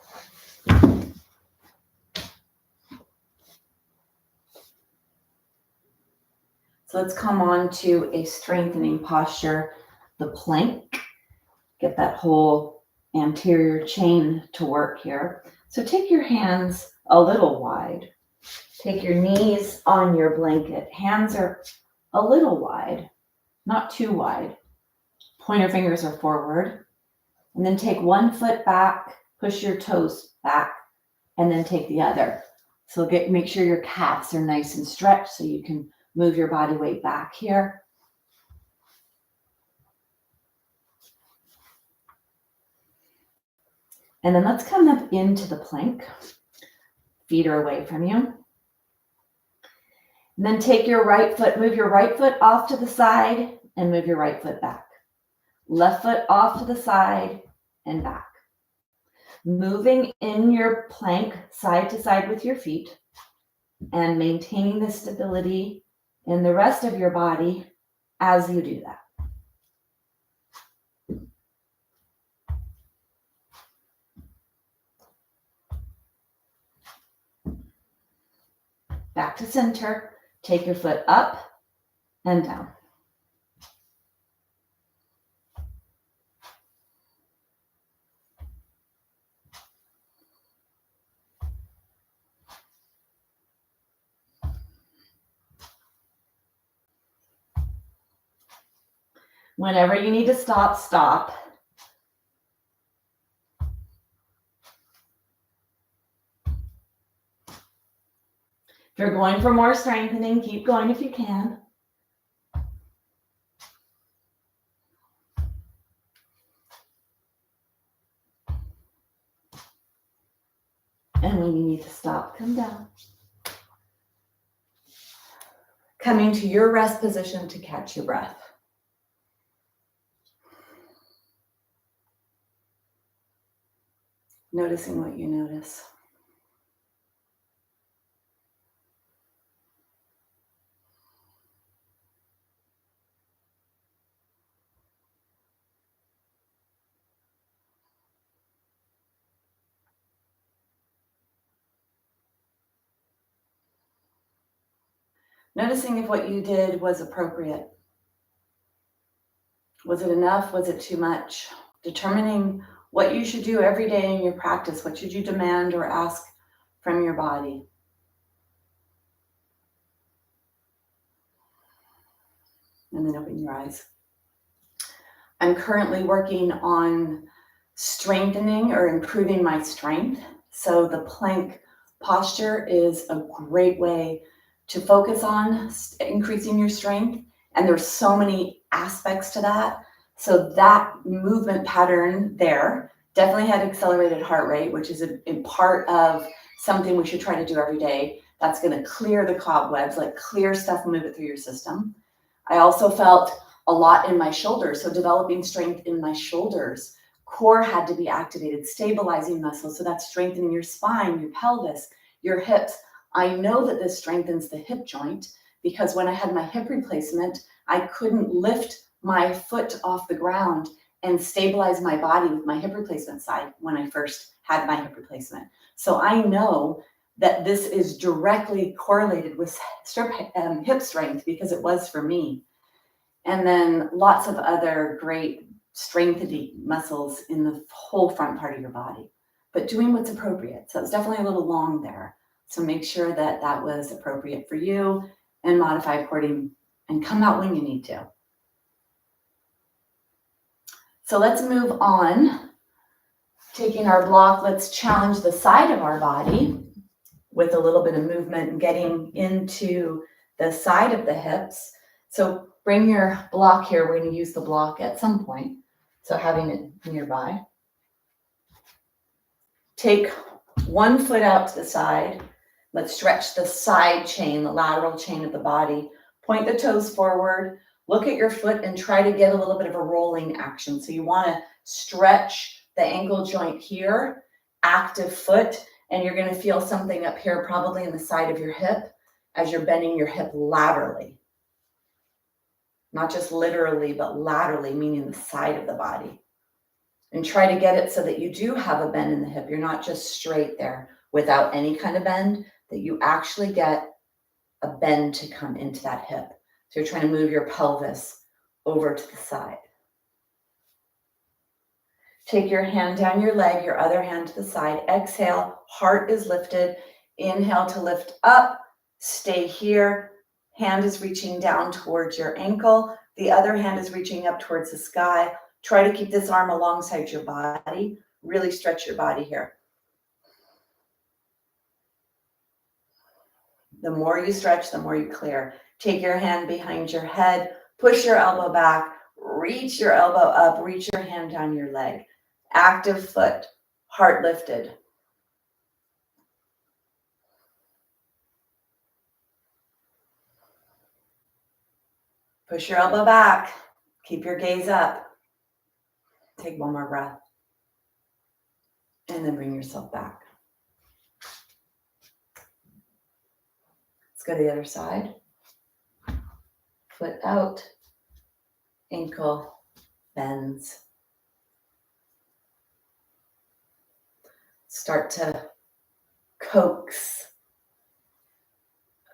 [SPEAKER 1] So let's come on to a strengthening posture, the plank. Get that whole anterior chain to work here. So take your hands a little wide. Take your knees on your blanket. Hands are a little wide, not too wide. Pointer fingers are forward. And then take one foot back, push your toes back, and then take the other. So make sure your calves are nice and stretched so you can move your body weight back here. And then let's come up into the plank. Feet are away from you. And then take your right foot, move your right foot off to the side and move your right foot back. Left foot off to the side and back. Moving in your plank side to side with your feet and maintaining the stability in the rest of your body as you do that. Back to center. Take your foot up and down. Whenever you need to stop, stop. If you're going for more strengthening, keep going if you can. And when you need to stop, come down. Coming to your rest position to catch your breath. Noticing what you notice. Noticing if what you did was appropriate. Was it enough? Was it too much? Determining what you should do every day in your practice. What should you demand or ask from your body? And then open your eyes. I'm currently working on strengthening or improving my strength. So the plank posture is a great way to focus on increasing your strength. And there's so many aspects to that. So that movement pattern there definitely had accelerated heart rate, which is a part of something we should try to do every day. That's going to clear the cobwebs, like clear stuff, move it through your system. I also felt a lot in my shoulders. So developing strength in my shoulders. Core had to be activated, stabilizing muscles. So that's strengthening your spine, your pelvis, your hips. I know that this strengthens the hip joint because when I had my hip replacement, I couldn't lift my foot off the ground and stabilize my body with my hip replacement side when I first had my hip replacement. So I know that this is directly correlated with hip strength because it was for me. And then lots of other great strengthening muscles in the whole front part of your body, but doing what's appropriate. So it's definitely a little long there. So make sure that that was appropriate for you and modify according and come out when you need to. So let's move on. Taking our block, let's challenge the side of our body with a little bit of movement and getting into the side of the hips. So bring your block here. We're going to use the block at some point. So having it nearby. Take one foot out to the side. Let's stretch the side chain, the lateral chain of the body. Point the toes forward. Look at your foot and try to get a little bit of a rolling action. So you want to stretch the ankle joint here, active foot, and you're going to feel something up here, probably in the side of your hip, as you're bending your hip laterally. not just literally, but laterally, meaning the side of the body. And try to get it so that you do have a bend in the hip. You're not just straight there without any kind of bend, that you actually get a bend to come into that hip. So you're trying to move your pelvis over to the side. Take your hand down your leg, your other hand to the side. Exhale, heart is lifted. Inhale to lift up. Stay here. Hand is reaching down towards your ankle. The other hand is reaching up towards the sky. Try to keep this arm alongside your body. Really stretch your body here. The more you stretch, the more you clear. Take your hand behind your head. Push your elbow back. Reach your elbow up. Reach your hand down your leg. Active foot. Heart lifted. Push your elbow back. Keep your gaze up. Take one more breath. And then bring yourself back. Let's go to the other side. Foot out. Ankle bends. Start to coax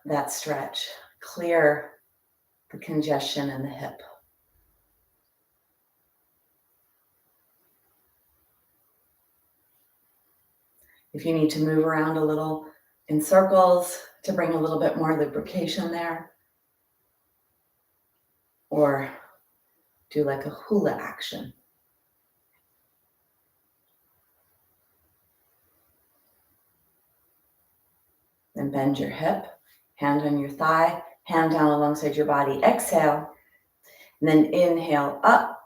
[SPEAKER 1] that stretch. Clear the congestion in the hip. If you need to move around a little in circles to bring a little bit more lubrication there, or do like a hula action. Then bend your hip, hand on your thigh, hand down alongside your body. Exhale, and then inhale up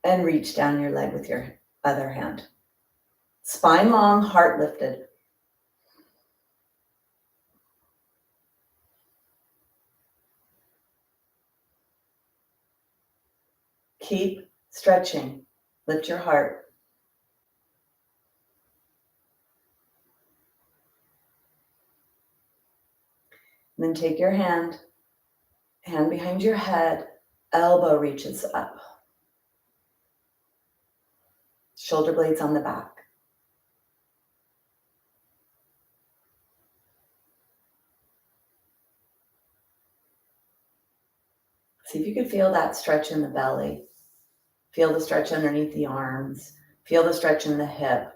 [SPEAKER 1] and reach down your leg with your other hand. Spine long, heart lifted. Keep stretching. Lift your heart. And then take your hand behind your head, elbow reaches up. Shoulder blades on the back. See if you can feel that stretch in the belly. Feel the stretch underneath the arms. Feel the stretch in the hip.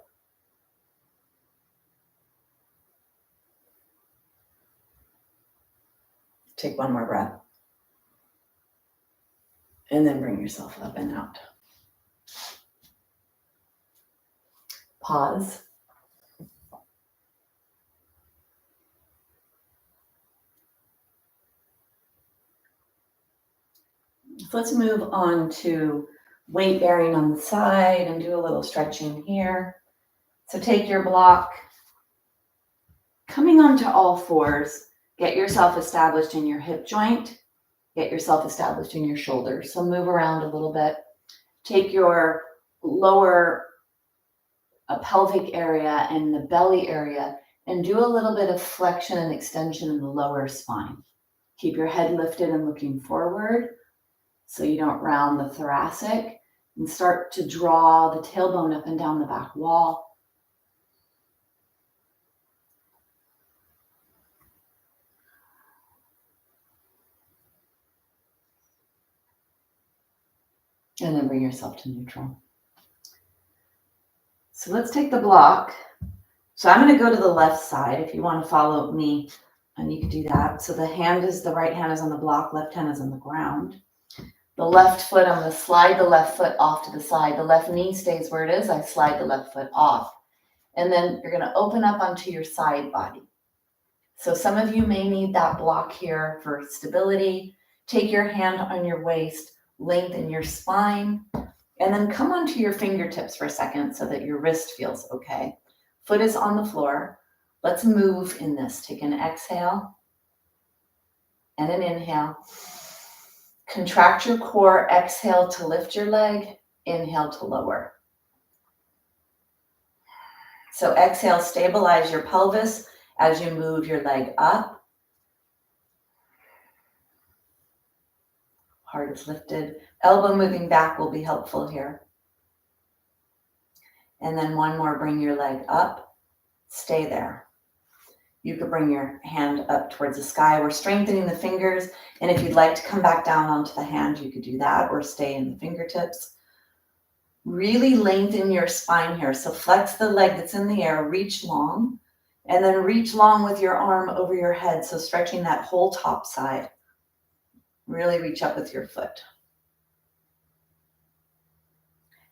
[SPEAKER 1] Take one more breath. And then bring yourself up and out. Pause. So let's move on to weight bearing on the side and do a little stretching here. So take your block, coming onto all fours, get yourself established in your hip joint, get yourself established in your shoulders. So move around a little bit. Take your lower pelvic area and the belly area and do a little bit of flexion and extension in the lower spine. Keep your head lifted and looking forward so you don't round the thoracic, and start to draw the tailbone up and down the back wall. And then bring yourself to neutral. So let's take the block. So I'm going to go to the left side. If you want to follow me, and you can do that. So the right hand is on the block, left hand is on the ground. The left foot, I'm going to slide the left foot off to the side. The left knee stays where it is. I slide the left foot off. And then you're going to open up onto your side body. So some of you may need that block here for stability. Take your hand on your waist, lengthen your spine, and then come onto your fingertips for a second so that your wrist feels okay. Foot is on the floor. Let's move in this. Take an exhale and an inhale. Contract your core. Exhale to lift your leg. Inhale to lower. So exhale, stabilize your pelvis as you move your leg up. Heart is lifted. Elbow moving back will be helpful here. And then one more, bring your leg up. Stay there. You could bring your hand up towards the sky. We're strengthening the fingers. And if you'd like to come back down onto the hand, you could do that or stay in the fingertips. Really lengthen your spine here. So flex the leg that's in the air, reach long, and then reach long with your arm over your head. So stretching that whole top side. Really reach up with your foot.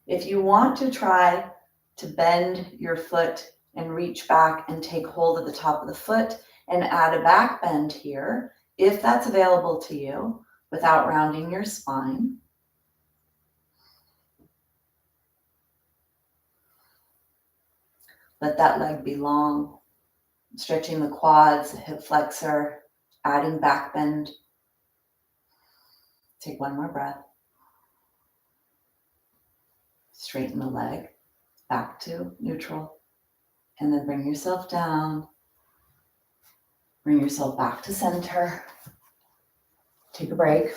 [SPEAKER 1] If you want to try to bend your foot and reach back and take hold of the top of the foot and add a back bend here, if that's available to you without rounding your spine. Let that leg be long, stretching the quads, the hip flexor, adding back bend. Take one more breath. Straighten the leg back to neutral. And then bring yourself down. Bring yourself back to center. Take a break.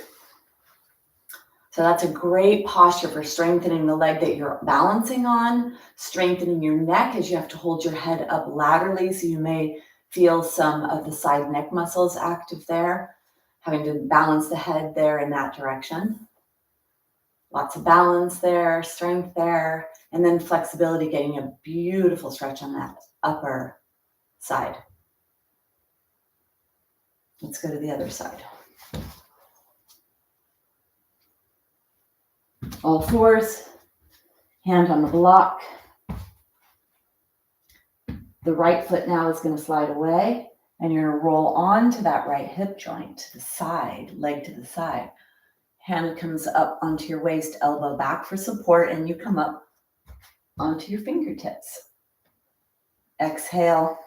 [SPEAKER 1] So that's a great posture for strengthening the leg that you're balancing on, strengthening your neck as you have to hold your head up laterally. So you may feel some of the side neck muscles active there, having to balance the head there in that direction. Lots of balance there, strength there, and then flexibility, getting a beautiful stretch on that upper side. Let's go to the other side. All fours, hand on the block. The right foot now is going to slide away, and you're going to roll onto that right hip joint to the side, leg to the side. Hand comes up onto your waist, elbow back for support, and you come up onto your fingertips. Exhale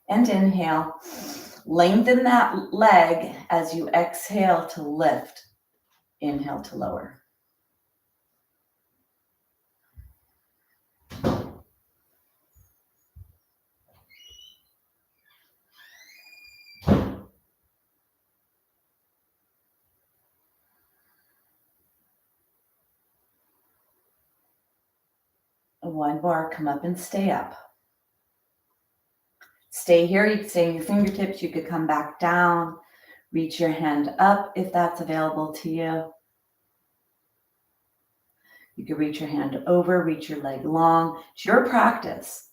[SPEAKER 1] and inhale. Lengthen that leg as you exhale to lift. Inhale to lower. One more, come up and stay up. Stay here, you can stay in your fingertips, you could come back down, reach your hand up if that's available to you. You could reach your hand over, reach your leg long. It's your practice.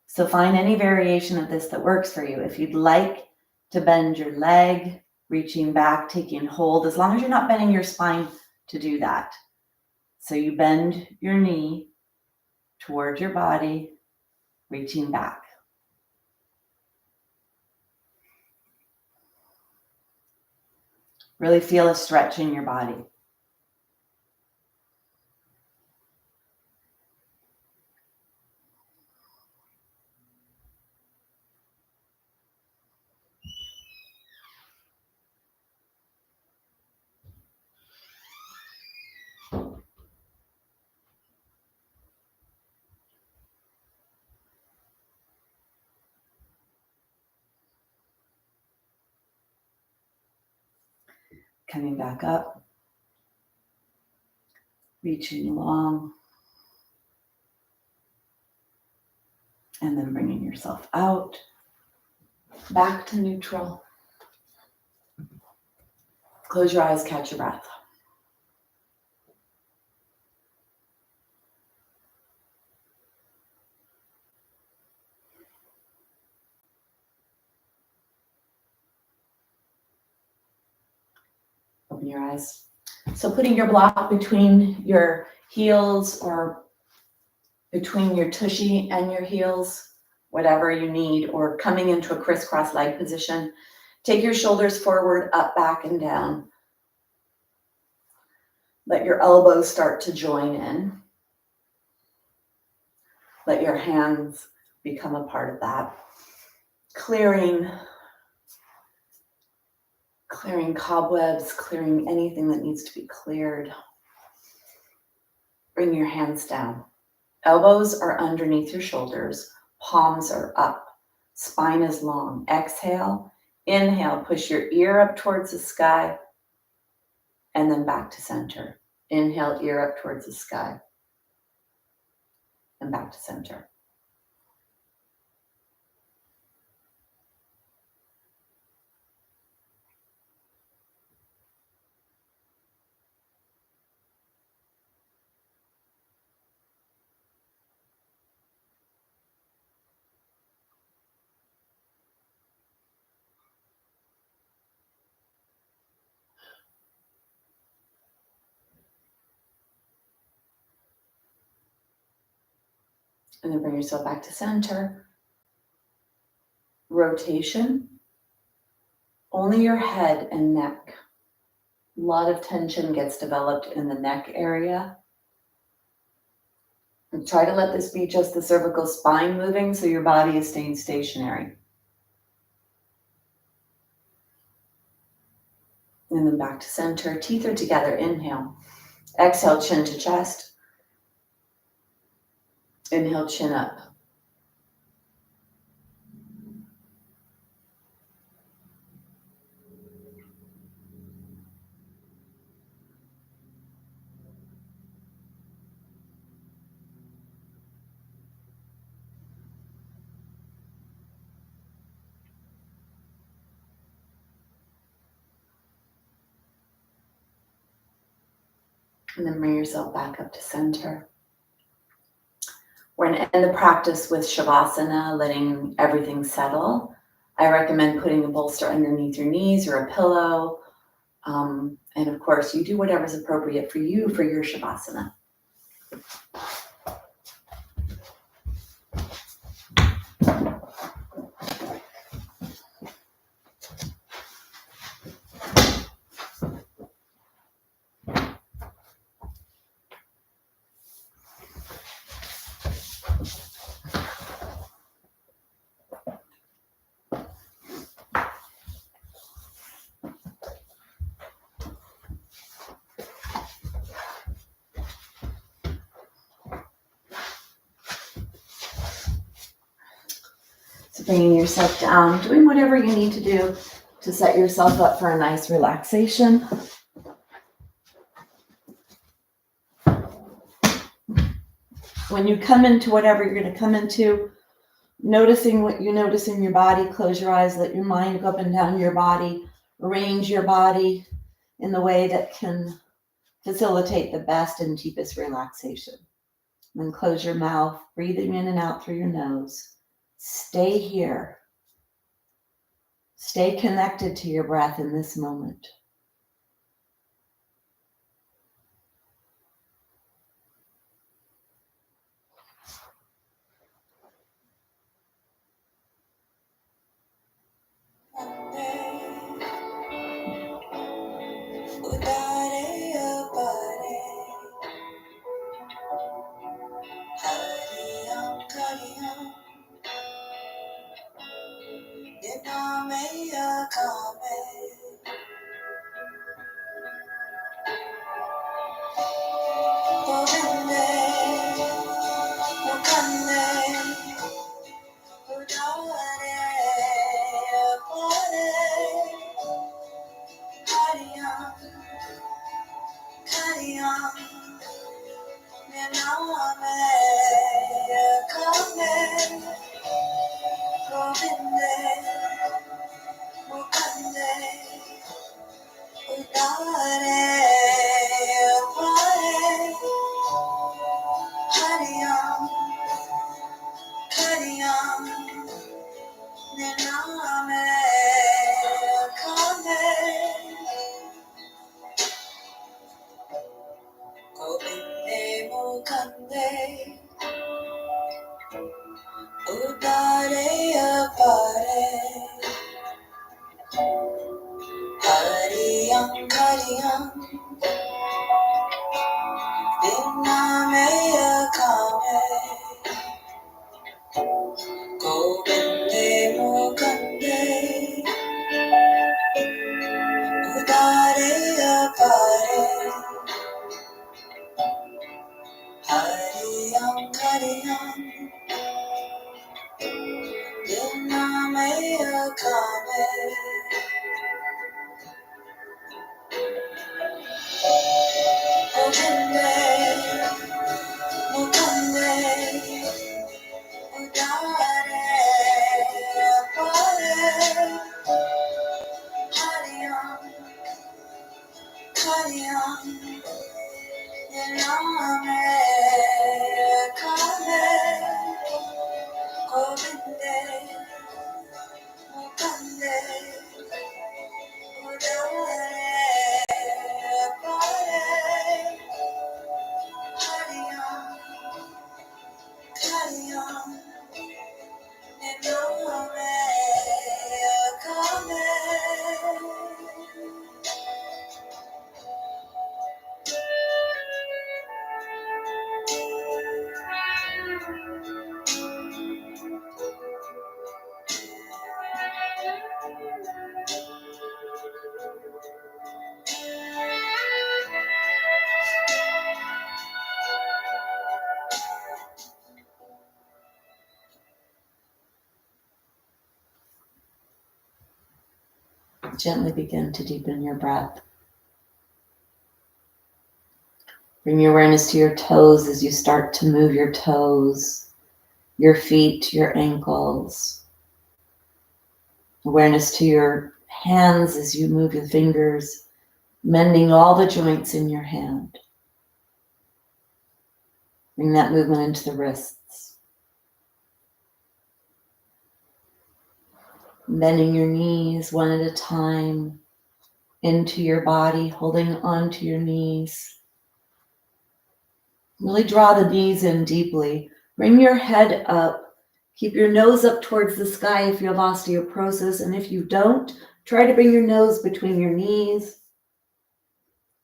[SPEAKER 1] So find any variation of this that works for you. If you'd like to bend your leg, reaching back, taking hold, as long as you're not bending your spine to do that. So you bend your knee toward your body, reaching back. Really feel a stretch in your body. Coming back up, reaching long, and then bringing yourself out, back to neutral. Close your eyes, catch your breath. Open your eyes. So putting your block between your heels or between your tushy and your heels, whatever you need, or coming into a crisscross leg position. Take your shoulders forward, up, back, and down. Let your elbows start to join in. Let your hands become a part of that. Clearing cobwebs, clearing anything that needs to be cleared. Bring your hands down. Elbows are underneath your shoulders. Palms are up. Spine is long. Exhale. Inhale. Push your ear up towards the sky. and then back to center. Inhale, ear up towards the sky, and back to center. And then bring yourself back to center. Rotation. Only your head and neck. A lot of tension gets developed in the neck area. And try to let this be just the cervical spine moving so your body is staying stationary. And then back to center. Teeth are together. Inhale. Exhale, chin to chest. Inhale, chin up. And then bring yourself back up to center. We're going to end the practice with Shavasana, letting everything settle. I recommend putting a bolster underneath your knees or a pillow. And of course, you do whatever's appropriate for you for your Shavasana. So bringing yourself down, doing whatever you need to do to set yourself up for a nice relaxation. When you come into whatever you're going to come into, noticing what you notice in your body, close your eyes, let your mind go up and down your body, arrange your body in the way that can facilitate the best and deepest relaxation. And then close your mouth, breathing in and out through your nose. Stay here. Stay connected to your breath in this moment. Gently begin to deepen your breath. Bring your awareness to your toes as you start to move your toes, your feet, your ankles. Awareness to your hands as you move your fingers, mending all the joints in your hand. Bring that movement into the wrists. Bending your knees one at a time into your body, holding onto your knees. Really draw the knees in deeply. Bring your head up. Keep your nose up towards the sky if you have osteoporosis, and if you don't, try to bring your nose between your knees.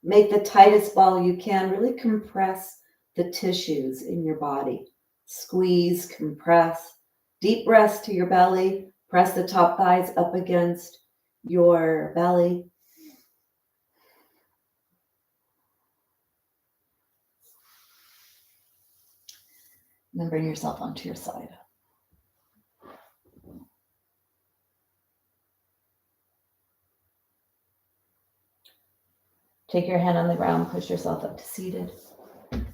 [SPEAKER 1] Make the tightest ball you can. Really compress the tissues in your body. Squeeze, compress. Deep breaths to your belly. Press the top thighs up against your belly. And then bring yourself onto your side. Take your hand on the ground, push yourself up to seated. And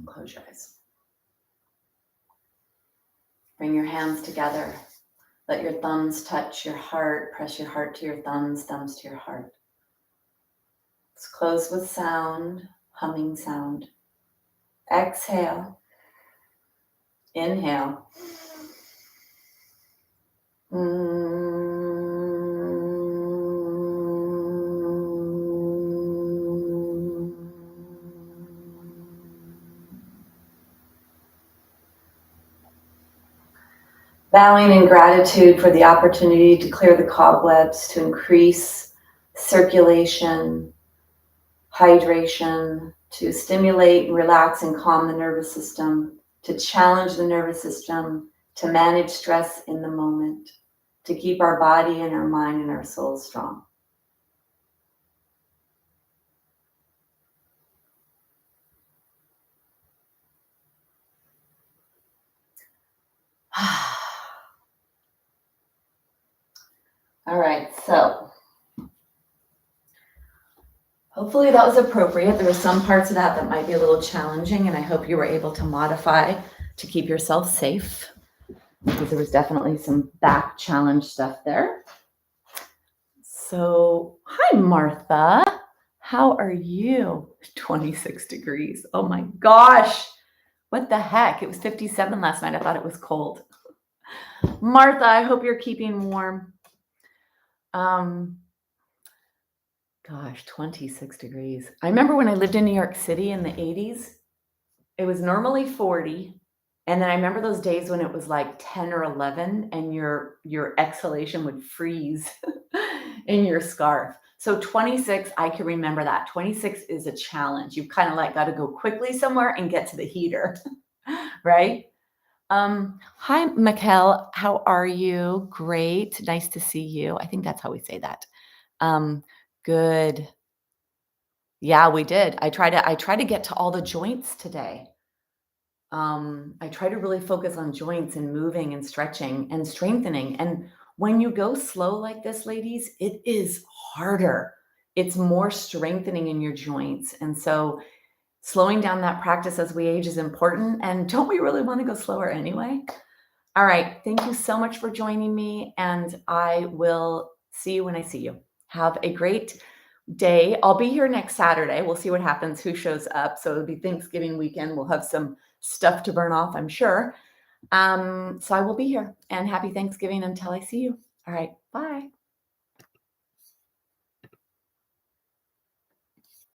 [SPEAKER 1] close your eyes. Bring your hands together. Let your thumbs touch your heart. Press your heart to your thumbs, thumbs to your heart. Let's close with sound, humming sound. Exhale. Inhale. Bowing in gratitude for the opportunity to clear the cobwebs, to increase circulation, hydration, to stimulate, relax, and calm the nervous system, to challenge the nervous system, to manage stress in the moment, to keep our body and our mind and our soul strong. All right, so hopefully that was appropriate. There were some parts of that might be a little challenging, and I hope you were able to modify to keep yourself safe, because there was definitely some back challenge stuff there. So, hi, Martha. How are you? 26 degrees. Oh my gosh. What the heck? It was 57 last night. I thought it was cold. Martha, I hope you're keeping warm. Gosh, 26 degrees. I remember when I lived in New York City in the 80s, it was normally 40. And then I remember those days when it was like 10 or 11 and your exhalation would freeze in your scarf. So 26, I can remember that. 26 is a challenge. You've kind of like got to go quickly somewhere and get to the heater, right? Hi, Mikkel. How are you? Great. Nice to see you. I think that's how we say that. Good. Yeah, we did. I try to get to all the joints today. I try to really focus on joints and moving and stretching and strengthening. And when you go slow like this, ladies, it is harder. It's more strengthening in your joints. And so slowing down that practice as we age is important. And don't we really want to go slower anyway? All right. Thank you so much for joining me. And I will See you when I see you. Have a great day. I'll be here next Saturday. We'll see what happens, who shows up. So it'll be Thanksgiving weekend. We'll have some stuff to burn off, I'm sure. So I will be here, and happy Thanksgiving until I see you. All right. Bye.